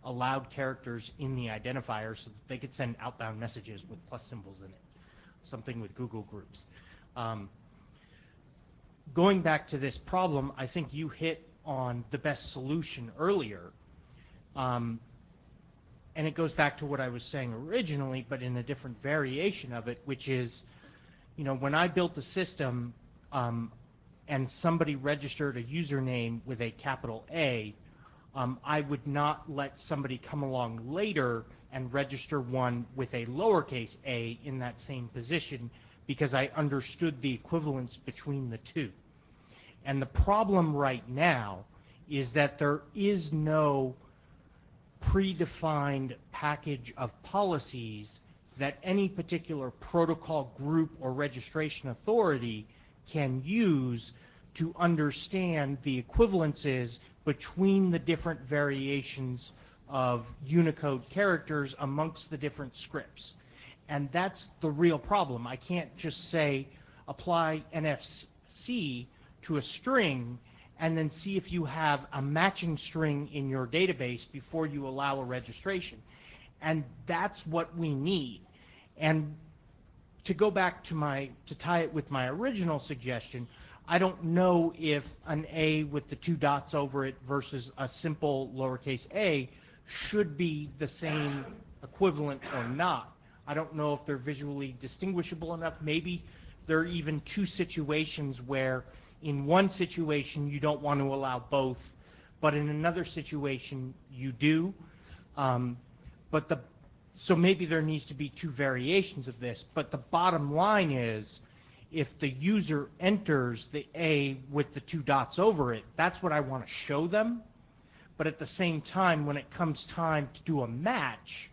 allowed characters in the identifier so that they could send outbound messages with plus symbols in it, something with Google Groups. Going back to this problem, I think you hit on the best solution earlier, and it goes back to what I was saying originally, but in a different variation of it, which is, when I built a system and somebody registered a username with a capital A, I would not let somebody come along later and register one with a lowercase a in that same position because I understood the equivalence between the two. And the problem right now is that there is no predefined package of policies that any particular protocol group or registration authority can use to understand the equivalences between the different variations of Unicode characters amongst the different scripts. And that's the real problem. I can't just say apply NFC to a string and then see if you have a matching string in your database before you allow a registration. And that's what we need. And to go back to tie it with my original suggestion, I don't know if an A with the two dots over it versus a simple lowercase a should be the same equivalent or not. I don't know if they're visually distinguishable enough. Maybe there are even two situations where in one situation you don't want to allow both, but in another situation you do. So maybe there needs to be two variations of this, but the bottom line is if the user enters the A with the two dots over it, that's what I want to show them. But at the same time, when it comes time to do a match,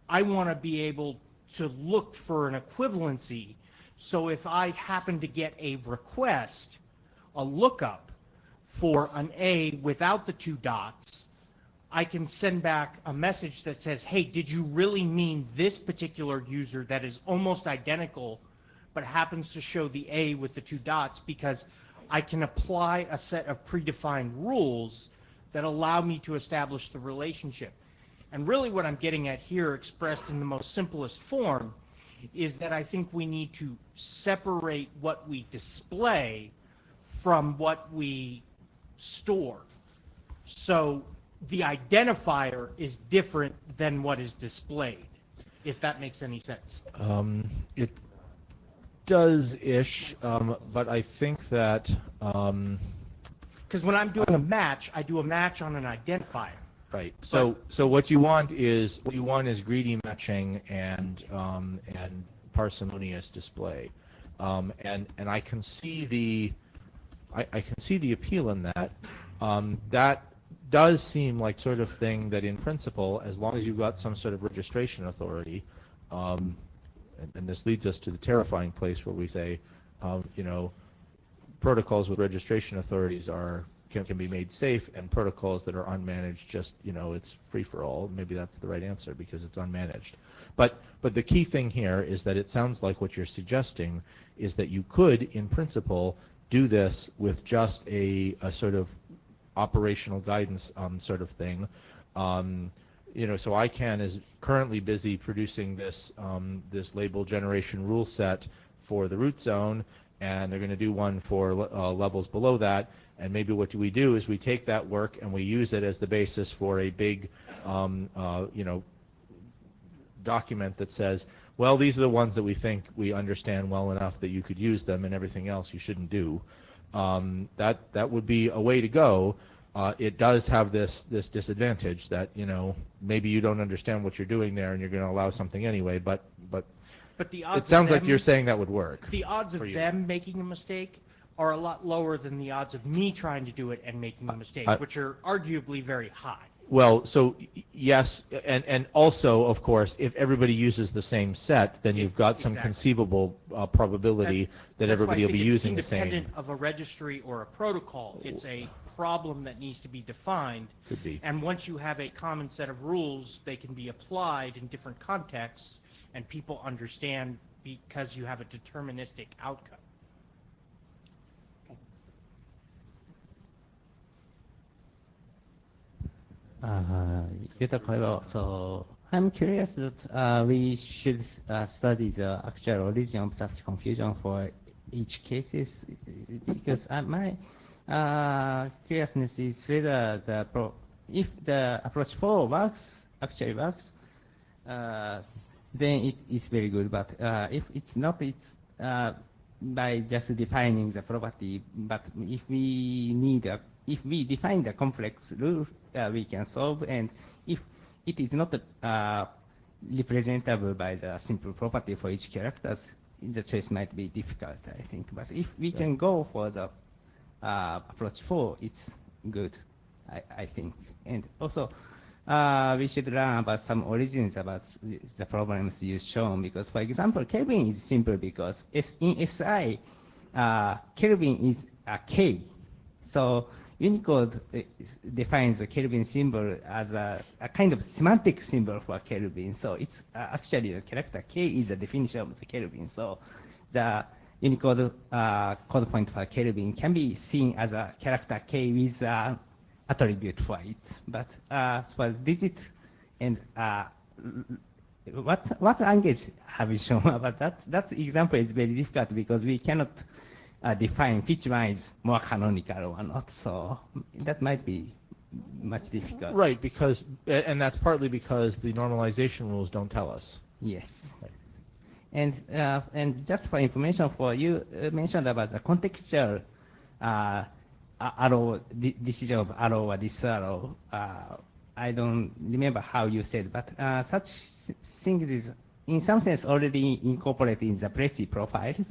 I want to be able to look for an equivalency. So if I happen to get a request, a lookup for an A without the two dots, I can send back a message that says, hey, did you really mean this particular user that is almost identical but happens to show the A with the two dots, because I can apply a set of predefined rules that allow me to establish the relationship. And really what I'm getting at here, expressed in the most simplest form, is that I think we need to separate what we display from what we store. So the identifier is different than what is displayed, if that makes any sense. It does-ish, but I think that... Because when I'm doing a match, I do a match on an identifier. Right. So what you want is greedy matching and parsimonious display. And I can see I can see the appeal in that. That does seem like sort of thing that in principle, as long as you've got some sort of registration authority, and this leads us to the terrifying place where we say, you know, protocols with registration authorities can be made safe, and protocols that are unmanaged, just, you know, it's free for all. Maybe that's the right answer because it's unmanaged. But the key thing here is that it sounds like what you're suggesting is that you could, in principle, do this with just a sort of operational guidance sort of thing. You know, so ICANN is currently busy producing this this label generation rule set for the root zone, and they're going to do one for levels below that. And maybe what we do is we take that work and we use it as the basis for a big, you know, document that says, well, these are the ones that we think we understand well enough that you could use them, and everything else you shouldn't do. That would be a way to go. It does have this disadvantage that, you know, maybe you don't understand what you're doing there and you're going to allow something anyway, but the odds it sounds of like you're saying that would work. The odds of them making a mistake are a lot lower than the odds of me trying to do it and making a mistake, which are arguably very high. Well, so yes, and also, of course, if everybody uses the same set, then you've got some conceivable probability that everybody will be using the same. Independent of a registry or a protocol, it's a problem that needs to be defined. Could be. And once you have a common set of rules, they can be applied in different contexts, and people understand because you have a deterministic outcome. So I'm curious that we should study the actual origin of such confusion for each cases, because my curiousness is whether if the approach 4 actually works, then it is very good. But if it's not, it's by just defining the property. But if we define the complex rule, we can solve. And if it is not representable by the simple property for each character, the choice might be difficult, I think. But if we can go for the approach 4, it's good, I think. And also, we should learn about some origins about the problems you shown, because, for example, Kelvin is simple because in SI, Kelvin is a K. So Unicode defines the Kelvin symbol as a kind of semantic symbol for Kelvin. So it's actually the character K is the definition of the Kelvin. So the Unicode code point for Kelvin can be seen as a character K with an attribute for it. But as for digit and what language have you shown about that? That example is very difficult because we cannot define which one is more canonical or not. So that might be much difficult. Right, because, and that's partly because the normalization rules don't tell us. Yes. Right. And just for information, for you mentioned about the contextual arrow, decision of arrow or disarrow. I don't remember how you said, but such things is in some sense already incorporated in the Plessy profiles.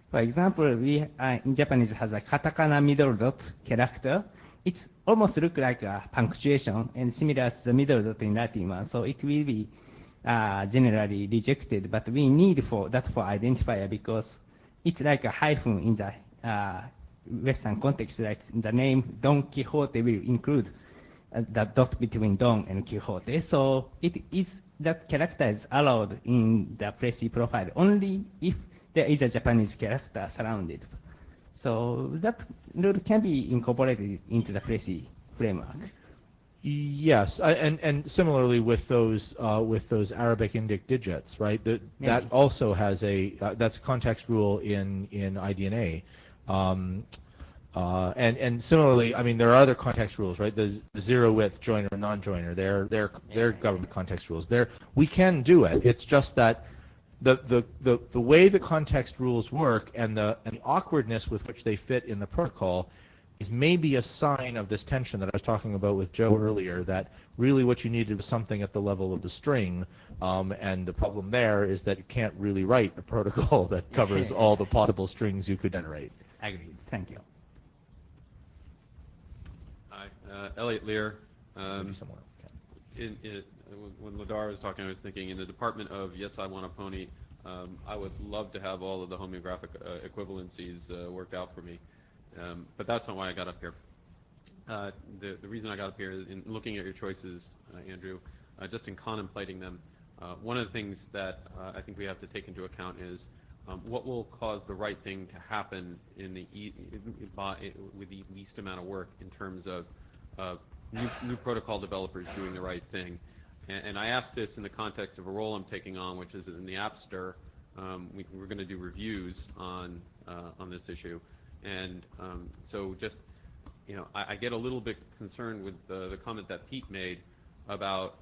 For example, we in Japanese has a katakana middle dot character. It's almost look like a punctuation and similar to the middle dot in Latin one. So it will be generally rejected, but we need for that for identifier because it's like a hyphen in the Western context, like the name Don Quixote will include the dot between Don and Quixote. So it is that character is allowed in the Plessy profile only if there is a Japanese character surrounded. So that rule can be incorporated into the Plessy framework. Yes, and similarly with those Arabic Indic digits, right? That also has that's a context rule in IDNA. And similarly, I mean, there are other context rules, right? The zero width joiner and non-joiner, they're government context rules. We can do it. It's just that the way the context rules work and the awkwardness with which they fit in the protocol is maybe a sign of this tension that I was talking about with Joe earlier, that really what you needed was something at the level of the string, and the problem there is that you can't really write a protocol that covers all the possible strings you could generate. Agreed. Thank you. Hi, Elliot Lear. Maybe someone else can. When Ladar was talking, I was thinking in the department of Yes, I Want a Pony, I would love to have all of the homeographic equivalencies worked out for me. But that's not why I got up here. The reason I got up here is in looking at your choices, Andrew, just in contemplating them, one of the things that I think we have to take into account is what will cause the right thing to happen in with the least amount of work in terms of new protocol developers doing the right thing. And I ask this in the context of a role I'm taking on, which is in the App Store. We're going to do reviews on this issue. And so just, I get a little bit concerned with the comment that Pete made about,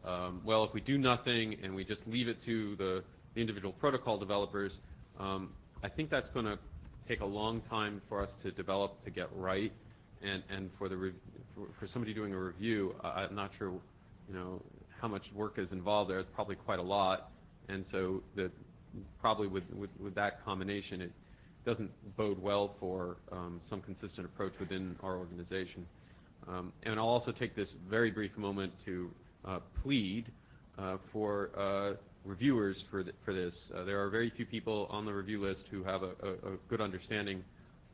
well, if we do nothing and we just leave it to the individual protocol developers, I think that's going to take a long time for us to develop to get right. And for somebody doing a review, I'm not sure, how much work is involved there. It's probably quite a lot. And so probably with that combination, it doesn't bode well for some consistent approach within our organization. And I'll also take this very brief moment to plead for reviewers for this. There are very few people on the review list who have a good understanding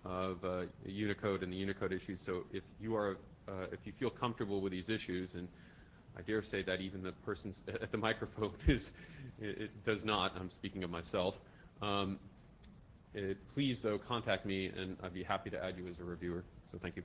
of Unicode and the Unicode issues. So if you feel comfortable with these issues, and I dare say that even the person at the microphone it does not. I'm speaking of myself. Please, though, contact me, and I'd be happy to add you as a reviewer. So thank you.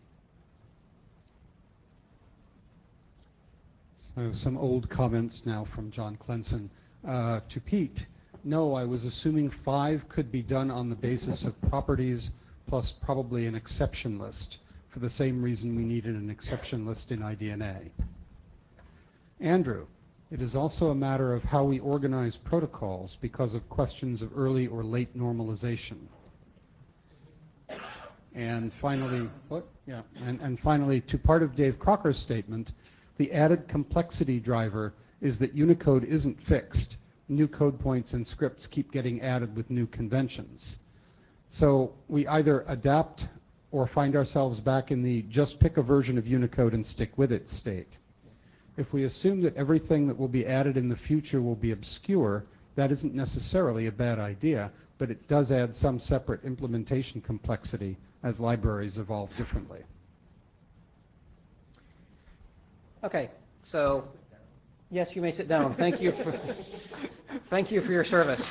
So some old comments now from John Clenson. To Pete, no, I was assuming 5 could be done on the basis of properties plus probably an exception list, for the same reason we needed an exception list in IDNA. Andrew, it is also a matter of how we organize protocols because of questions of early or late normalization. And finally, and finally, to part of Dave Crocker's statement, the added complexity driver is that Unicode isn't fixed. New code points and scripts keep getting added with new conventions. So we either adapt or find ourselves back in the just pick a version of Unicode and stick with it state. If we assume that everything that will be added in the future will be obscure, that isn't necessarily a bad idea, but it does add some separate implementation complexity as libraries evolve differently. Okay, so yes, you may sit down. Thank you for your service.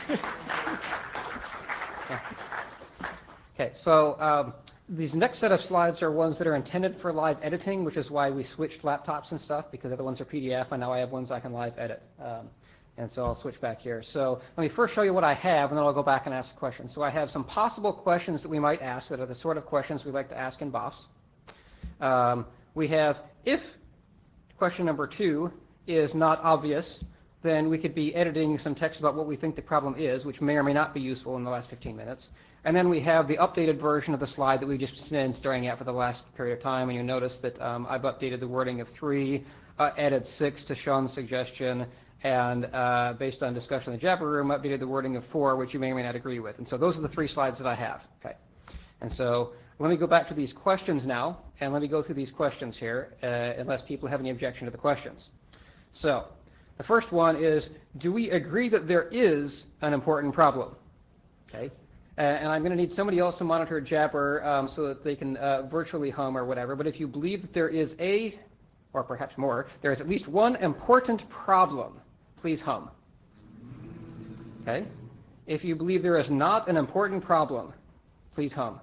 Okay, so these next set of slides are ones that are intended for live editing, which is why we switched laptops and stuff, because the other ones are PDF, and now I have ones I can live edit. And so I'll switch back here. So let me first show you what I have, and then I'll go back and ask questions. So I have some possible questions that we might ask that are the sort of questions we like to ask in BOFs. We have, if question number 2 is not obvious, then we could be editing some text about what we think the problem is, which may or may not be useful in the last 15 minutes. And then we have the updated version of the slide that we've just been staring at for the last period of time. And you notice that I've updated the wording of 3, added 6 to Sean's suggestion, and based on discussion in the Jabber room, updated the wording of 4, which you may or may not agree with. And so those are the 3 slides that I have. Okay. And so let me go back to these questions now, and let me go through these questions here, unless people have any objection to the questions. So the first one is, do we agree that there is an important problem? Okay. And I'm going to need somebody else to monitor Jabber so that they can virtually hum or whatever. But if you believe that there is or perhaps more, there is at least one important problem, please hum. Okay? If you believe there is not an important problem, please hum.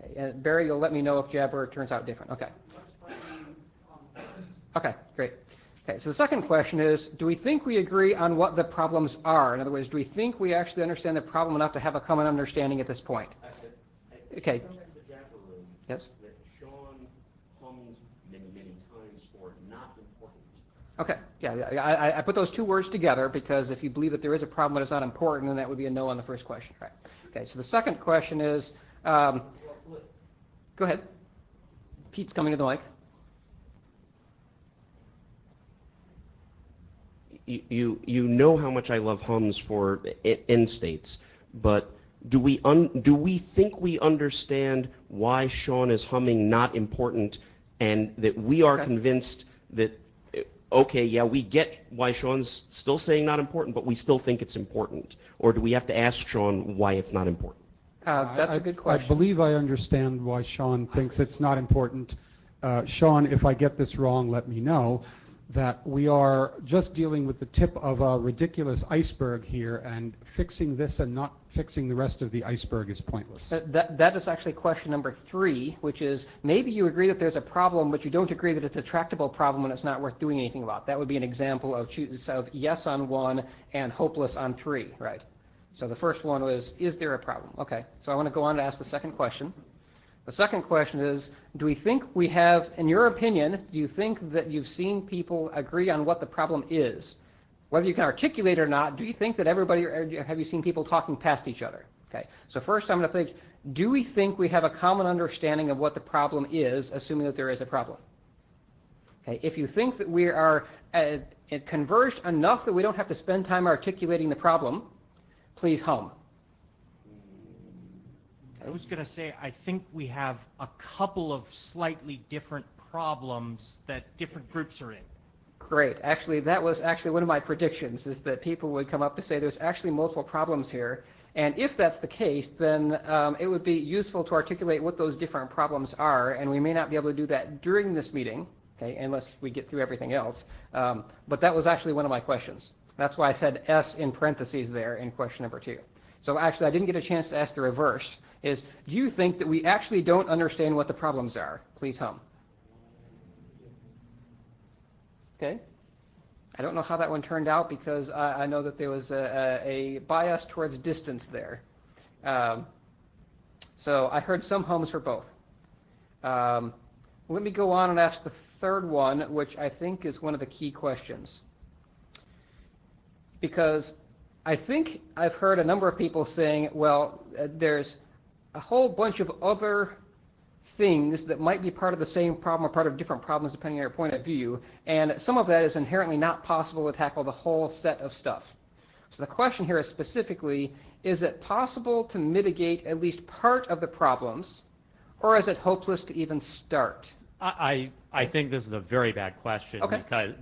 Okay. And Barry, you'll let me know if Jabber turns out different. Okay. Okay, great. Okay, so the second question is, do we think we agree on what the problems are? In other words, do we think we actually understand the problem enough to have a common understanding at this point? Okay. Yes? That Sean hummed many times for not important. Okay, yeah, I put those 2 words together because if you believe that there is a problem but it's not important, then that would be a no on the first question. Right. Okay, so the second question is, Go ahead. Pete's coming to the mic. You know how much I love hums for end states, but do we think we understand why Sean is humming not important, and that we are convinced that okay, yeah, we get why Sean's still saying not important, but we still think it's important, or do we have to ask Sean why it's not important? That's a good question. I believe I understand why Sean thinks it's not important. Sean, if I get this wrong, let me know. That we are just dealing with the tip of a ridiculous iceberg here, and fixing this and not fixing the rest of the iceberg is pointless. That is actually question number 3, which is maybe you agree that there's a problem, but you don't agree that it's a tractable problem and it's not worth doing anything about. That would be an example of yes on 1 and hopeless on 3, right? So the first one was, is there a problem? Okay, so I want to go on to ask the second question. The second question is, do we think we have, in your opinion, do you think that you've seen people agree on what the problem is? Whether you can articulate it or not, do you think that everybody, or have you seen people talking past each other? Okay, so first I'm going to think, do we think we have a common understanding of what the problem is, assuming that there is a problem? Okay, if you think that we are converged enough that we don't have to spend time articulating the problem, please hum. I was going to say, I think we have a couple of slightly different problems that different groups are in. Great. Actually, that was actually one of my predictions, is that people would come up to say there's actually multiple problems here. And if that's the case, then it would be useful to articulate what those different problems are, and we may not be able to do that during this meeting, okay, unless we get through everything else. But that was actually one of my questions. That's why I said S in parentheses there in question number 2. So actually, I didn't get a chance to ask the reverse, is do you think that we actually don't understand what the problems are? Please hum. Okay. I don't know how that one turned out, because I know that there was a bias towards distance there. So I heard some hums for both. Let me go on and ask the third one, which I think is one of the key questions. Because I think I've heard a number of people saying, well, there's a whole bunch of other things that might be part of the same problem or part of different problems depending on your point of view, and some of that is inherently not possible to tackle the whole set of stuff. So the question here is specifically, is it possible to mitigate at least part of the problems, or is it hopeless to even start? I think this is a very bad question,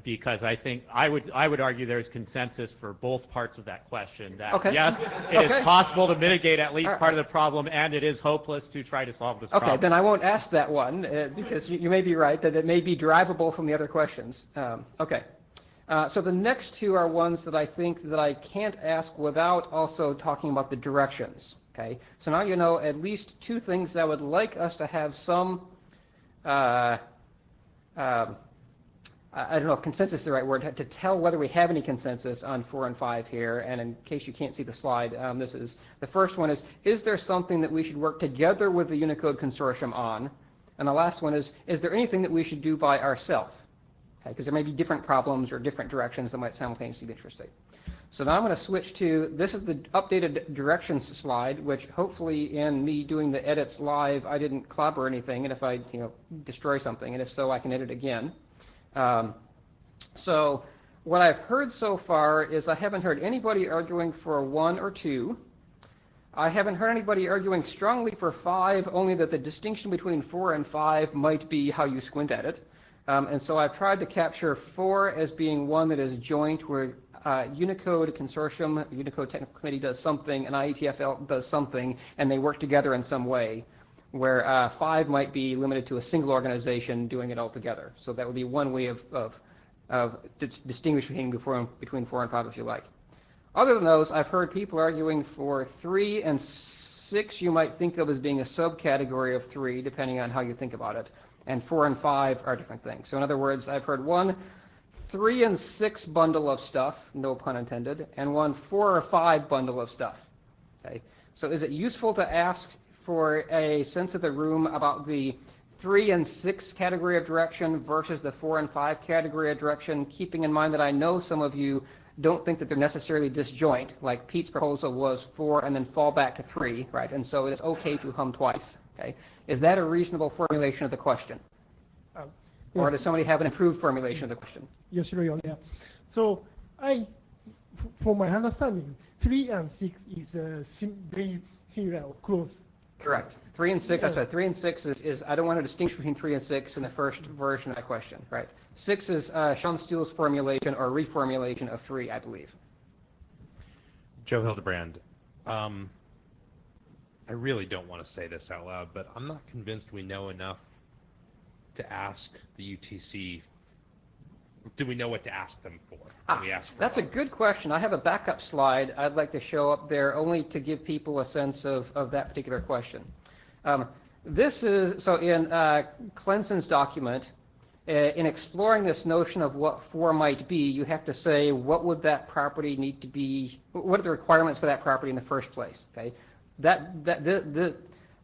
because I think I would argue there's consensus for both parts of that question, that yes, it is possible to mitigate at least part of the problem, and it is hopeless to try to solve this problem. Okay, then I won't ask that one, because you may be right that it may be derivable from the other questions. So the next 2 are ones that I think that I can't ask without also talking about the directions. Okay, so now you know at least 2 things that I would like us to have some I don't know if consensus is the right word, to tell whether we have any consensus on 4 and 5 here. And in case you can't see the slide, this is the first one is there something that we should work together with the Unicode Consortium on? And the last one is there anything that we should do by ourselves? Okay, because there may be different problems or different directions that might simultaneously be interesting. So now I'm going to switch to, this is the updated directions slide, which hopefully in me doing the edits live, I didn't clobber anything, and if I destroy something, and if so, I can edit again. So what I've heard so far is I haven't heard anybody arguing for 1 or 2. I haven't heard anybody arguing strongly for 5, only that the distinction between 4 and 5 might be how you squint at it. And so I've tried to capture 4 as being one that is joint, where Unicode Consortium, Unicode Technical Committee does something, and IETF does something, and they work together in some way, where 5 might be limited to a single organization doing it all together. So that would be one way of distinguishing between 4 and 5, if you like. Other than those, I've heard people arguing for 3 and 6 you might think of as being a subcategory of 3, depending on how you think about it, and 4 and 5 are different things. So in other words, I've heard 1 3 and 6 bundle of stuff, no pun intended, and 1 4 or 5 bundle of stuff. Okay, so is it useful to ask for a sense of the room about the 3 and 6 category of direction versus the 4 and 5 category of direction, keeping in mind that I know some of you don't think that they're necessarily disjoint, like Pete's proposal was 4 and then fall back to 3, right? And so it is okay to hum twice. Okay, is that a reasonable formulation of the question? Or does somebody have an improved formulation of the question? Yes, sure, yeah. So for my understanding, 3 and 6 is very similar or close. Correct. 3 and 6, that's right. 3 and 6 is I don't want to distinguish between 3 and 6 in the first version of that question, right? 6 is Sean Steele's formulation or reformulation of 3, I believe. Joe Hildebrand, I really don't want to say this out loud, but I'm not convinced we know enough to ask the UTC. Do we know what to ask them for? When we ask for That's a good question. I have a backup slide I'd like to show up there only to give people a sense of that particular question. This is, so in Clenson's document, in exploring this notion of what 4 might be, you have to say what would that property need to be, what are the requirements for that property in the first place, okay?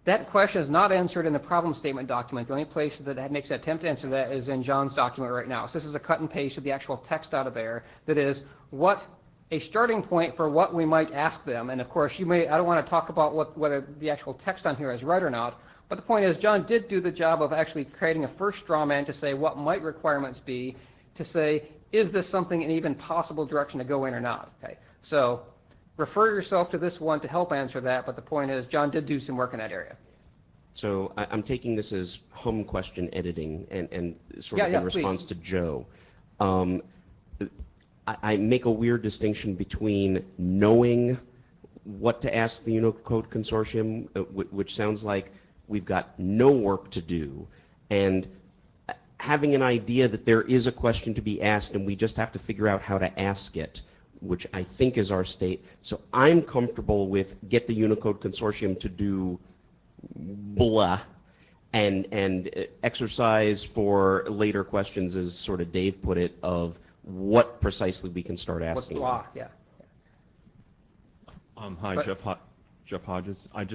That question is not answered in the problem statement document. The only place that makes an attempt to answer that is in John's document right now. So this is a cut and paste of the actual text out of there that is what a starting point for what we might ask them. And of course, I don't want to talk about whether the actual text on here is right or not, but the point is John did do the job of actually creating a first straw man to say what might requirements be, to say, is this something an even possible direction to go in or not? Okay. So refer yourself to this one to help answer that, but the point is John did do some work in that area. So I'm taking this as home question editing and sort of in response to Joe. I make a weird distinction between knowing what to ask the Unicode Consortium, which sounds like we've got no work to do, and having an idea that there is a question to be asked and we just have to figure out how to ask it, which I think is our state. So I'm comfortable with get the Unicode Consortium to do blah, and exercise for later questions, as sort of Dave put it, of what precisely we can start asking. What's blah, yeah. Hi, Jeff Hodges. I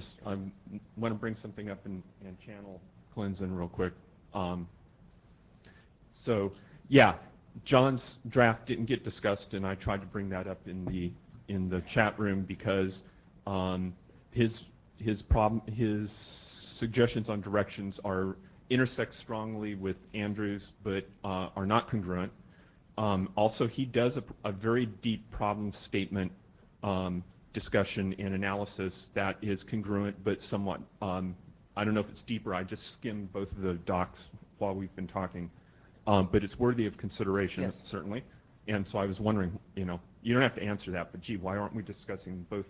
want to bring something up and channel Clinton real quick. So yeah, John's draft didn't get discussed, and I tried to bring that up in the chat room because his suggestions on directions intersect strongly with Andrew's, but are not congruent. Also, he does a very deep problem statement discussion and analysis that is congruent, but somewhat, I don't know if it's deeper. I just skimmed both of the docs while we've been talking, but it's worthy of consideration, certainly. And so I was wondering, you don't have to answer that, but gee, why aren't we discussing both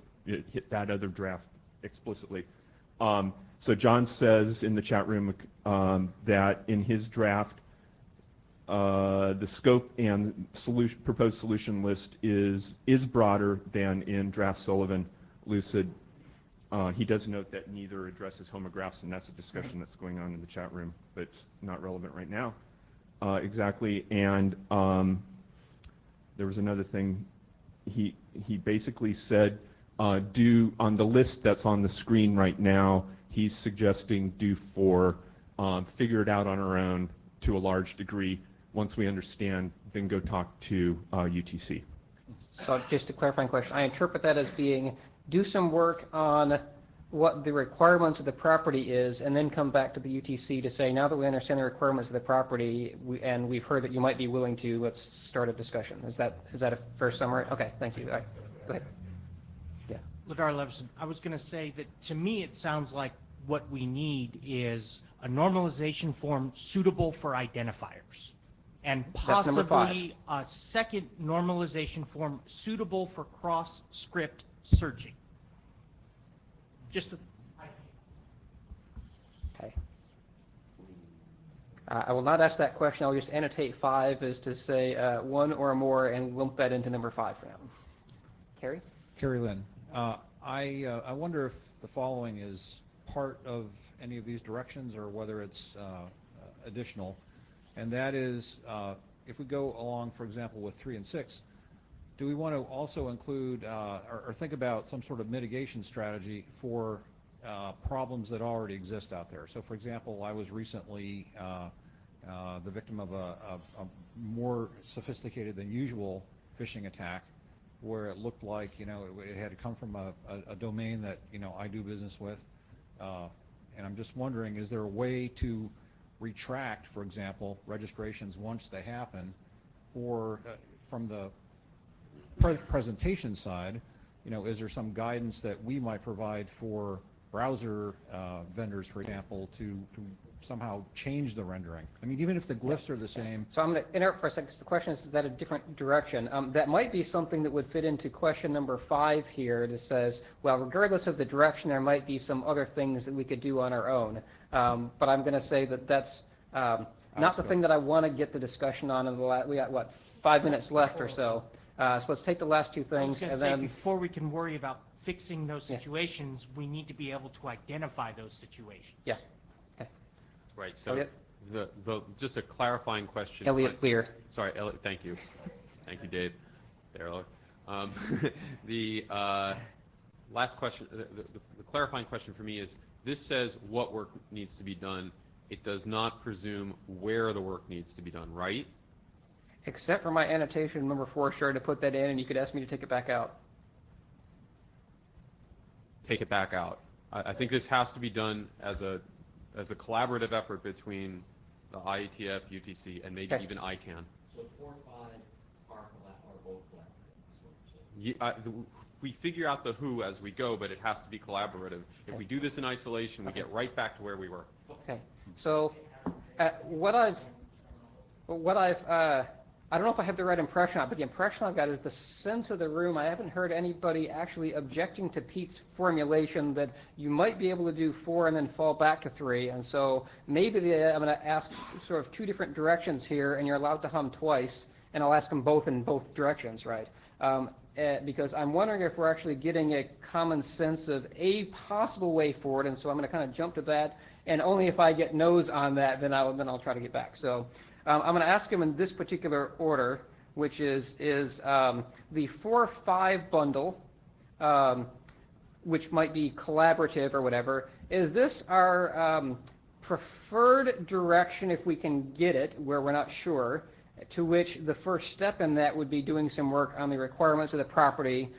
that other draft explicitly? So John says in the chat room that in his draft, the scope and proposed solution list is broader than in draft Sullivan Lucid. He does note that neither addresses homographs, and that's a discussion that's going on in the chat room, but it's not relevant right now. Exactly, and there was another thing. He basically said, do on the list that's on the screen right now, he's suggesting do 4, figure it out on our own to a large degree. Once we understand, then go talk to UTC. So just a clarifying question, I interpret that as being do some work on what the requirements of the property is, and then come back to the UTC to say, now that we understand the requirements of the property, and we've heard that you might be willing to, let's start a discussion. Is that a fair summary? Okay, thank you. All right, go ahead. Yeah. Ladar Levison, I was going to say that to me it sounds like what we need is a normalization form suitable for identifiers, and possibly a second normalization form suitable for cross-script searching. Okay. I will not ask that question. I'll just annotate 5 as to say 1 or more and lump that into number 5 for now. Carrie? Carrie Lynn, I wonder if the following is part of any of these directions or whether it's additional, and that is if we go along, for example, with 3 and 6, do we want to also include or think about some sort of mitigation strategy for problems that already exist out there? So, for example, I was recently the victim of a more sophisticated than usual phishing attack, where it looked like it had come from a domain that I do business with, And I'm just wondering, is there a way to retract, for example, registrations once they happen, or from the presentation side, is there some guidance that we might provide for browser vendors, for example, to somehow change the rendering? I mean, even if the glyphs are the same. So I'm going to interrupt for a second. The question is that a different direction? That might be something that would fit into question number 5 here. That says, well, regardless of the direction, there might be some other things that we could do on our own. But I'm going to say that that's not the thing that I want to get the discussion on. In the we got, what, 5 minutes left or so. So let's take the last 2 things. I was going to say, before we can worry about fixing those situations, we need to be able to identify those situations. Yeah. Okay. Right. So just a clarifying question. Elliot Lear. Sorry, Elliot. Thank you. Thank you, Dave. There, Elliot. The last question, the clarifying question for me is: this says what work needs to be done. It does not presume where the work needs to be done, right? Except for my annotation number 4, sure, to put that in, and you could ask me to take it back out. Take it back out. I think this has to be done as a collaborative effort between the IETF, UTC, and maybe even ICANN. So 4 and 5 are both collaborative. We figure out the who as we go, but it has to be collaborative. If we do this in isolation, we get right back to where we were. Okay. So what I've I don't know if I have the right impression on it, but the impression I've got is the sense of the room. I haven't heard anybody actually objecting to Pete's formulation that you might be able to do 4 and then fall back to 3. And so maybe I'm going to ask sort of 2 different directions here, and you're allowed to hum twice, and I'll ask them both in both directions, right? Because I'm wondering if we're actually getting a common sense of a possible way forward, and so I'm going to kind of jump to that, and only if I get no's on that, then I'll try to get back. So I'm going to ask him in this particular order, which is the 4-5 bundle, which might be collaborative or whatever. Is this our preferred direction if we can get it, where we're not sure, to which the first step in that would be doing some work on the requirements of the property,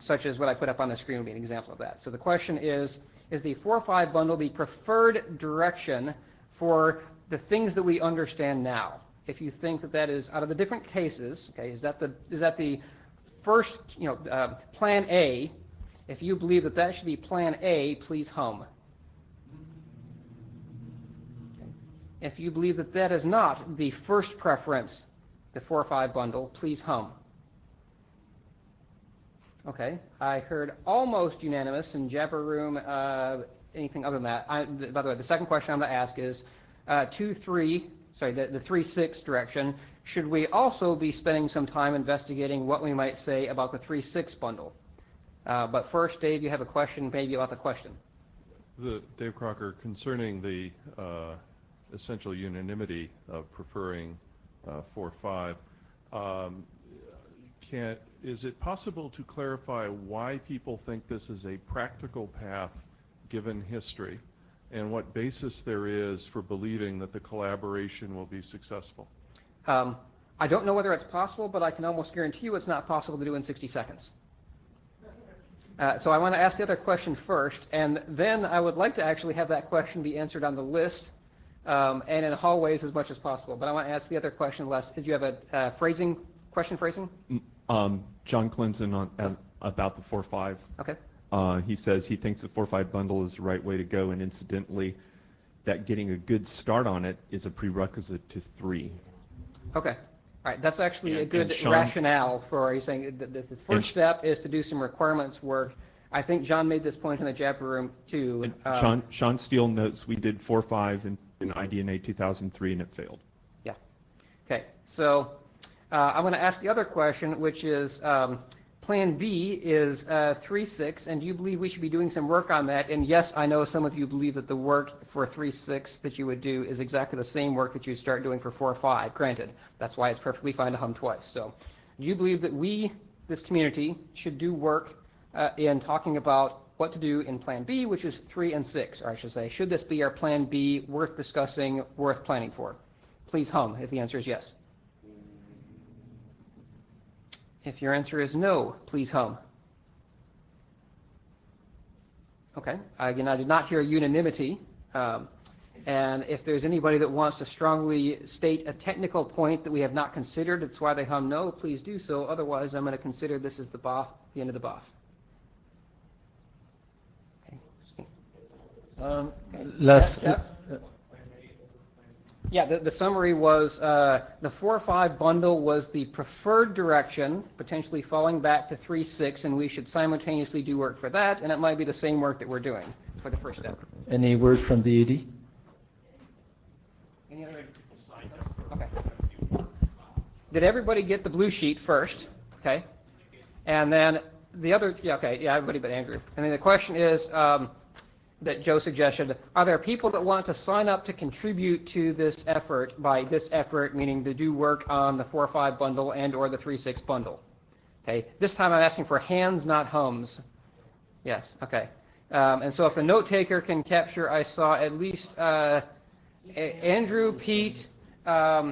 such as what I put up on the screen would be an example of that. So the question is the 4-5 bundle the preferred direction for the things that we understand now? If you think that that is, out of the different cases, okay, is that the first, plan A? If you believe that that should be plan A, please hum. Okay. If you believe that that is not the first preference, the 4-5 bundle, please hum. Okay, I heard almost unanimous in Jabber Room. Anything other than that? By the way, the second question I'm going to ask is 2-3. Sorry, the 3-6 direction. Should we also be spending some time investigating what we might say about the 3-6 bundle? But first, Dave, you have a question, maybe about the question. Dave Crocker, concerning the essential unanimity of preferring 4-5, is it possible to clarify why people think this is a practical path given history, and what basis there is for believing that the collaboration will be successful? I don't know whether it's possible, but I can almost guarantee you it's not possible to do in 60 seconds. So I want to ask the other question first, and then I would like to actually have that question be answered on the list and in hallways as much as possible. But I want to ask the other question last. Did you have a phrasing? John Clinton about the 4-5. Okay. He says he thinks the 4-5 bundle is the right way to go, and incidentally, that getting a good start on it is a prerequisite to 3. Okay. All right. That's actually a good rationale for you saying the first step is to do some requirements work. I think John made this point in the Jabber Room too. Sean Steele notes we did 4-5 in IDNA 2003 and it failed. Yeah. Okay. So I'm going to ask the other question, which is Plan B is 3-6, and do you believe we should be doing some work on that? And yes, I know some of you believe that the work for 3-6 that you would do is exactly the same work that you start doing for 4-5. Granted, that's why it's perfectly fine to hum twice. So do you believe that we, this community, should do work in talking about what to do in Plan B, which is 3 and 6, or I should say, should this be our Plan B, worth discussing, worth planning for? Please hum if the answer is yes. If your answer is no, please hum. Okay. Again, I did not hear unanimity. And if there's anybody that wants to strongly state a technical point that we have not considered, that's why they hum no, please do so. Otherwise, I'm going to consider this as the BOF, the end of the BOF. Last. Yeah, the summary was the 4-5 bundle was the preferred direction, potentially falling back to 3-6, and we should simultaneously do work for that, and it might be the same work that we're doing for the first step. Any word from the AD? Any other? Okay. Did everybody get the blue sheet first? Okay. And then the other, yeah, okay, yeah, everybody but Andrew. And then the question is, that Joe suggested, are there people that want to sign up to contribute to this effort, by this effort meaning to do work on the 4-5 bundle and or the 3-6 bundle? Okay, this time I'm asking for hands, not hums. Yes, okay. And so if the note taker can capture, I saw at least Andrew, Pete, sorry,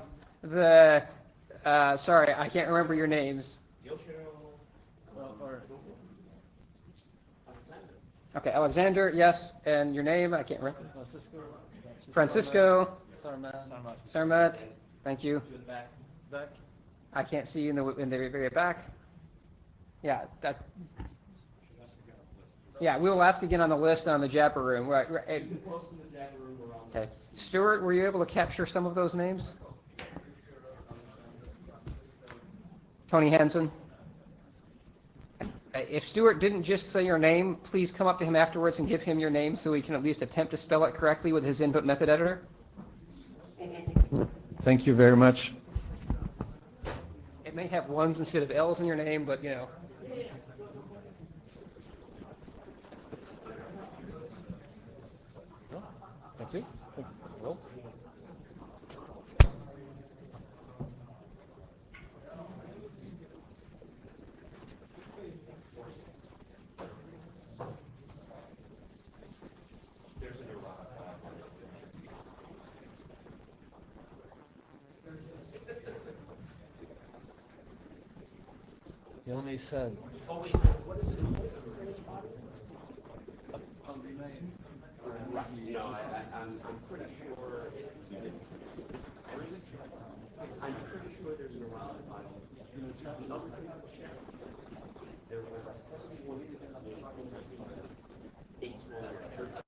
I can't remember your names. Okay, Alexander, yes, and your name, I can't remember. Francisco. Sarmat. Thank you. I can't see you in the very back. Yeah, that. Yeah, we will ask again on the list on the Japper room. Right. Okay. Stuart, were you able to capture some of those names? Tony Hansen. If Stuart didn't just say your name, please come up to him afterwards and give him your name so he can at least attempt to spell it correctly with his input method editor. Thank you very much. It may have ones instead of L's in your name, but you know. Thank you. Well. He only said. Oh wait, what is it? No, I'm pretty sure. I'm pretty sure there's an errata file. The other thing I was checking, there was a 71 8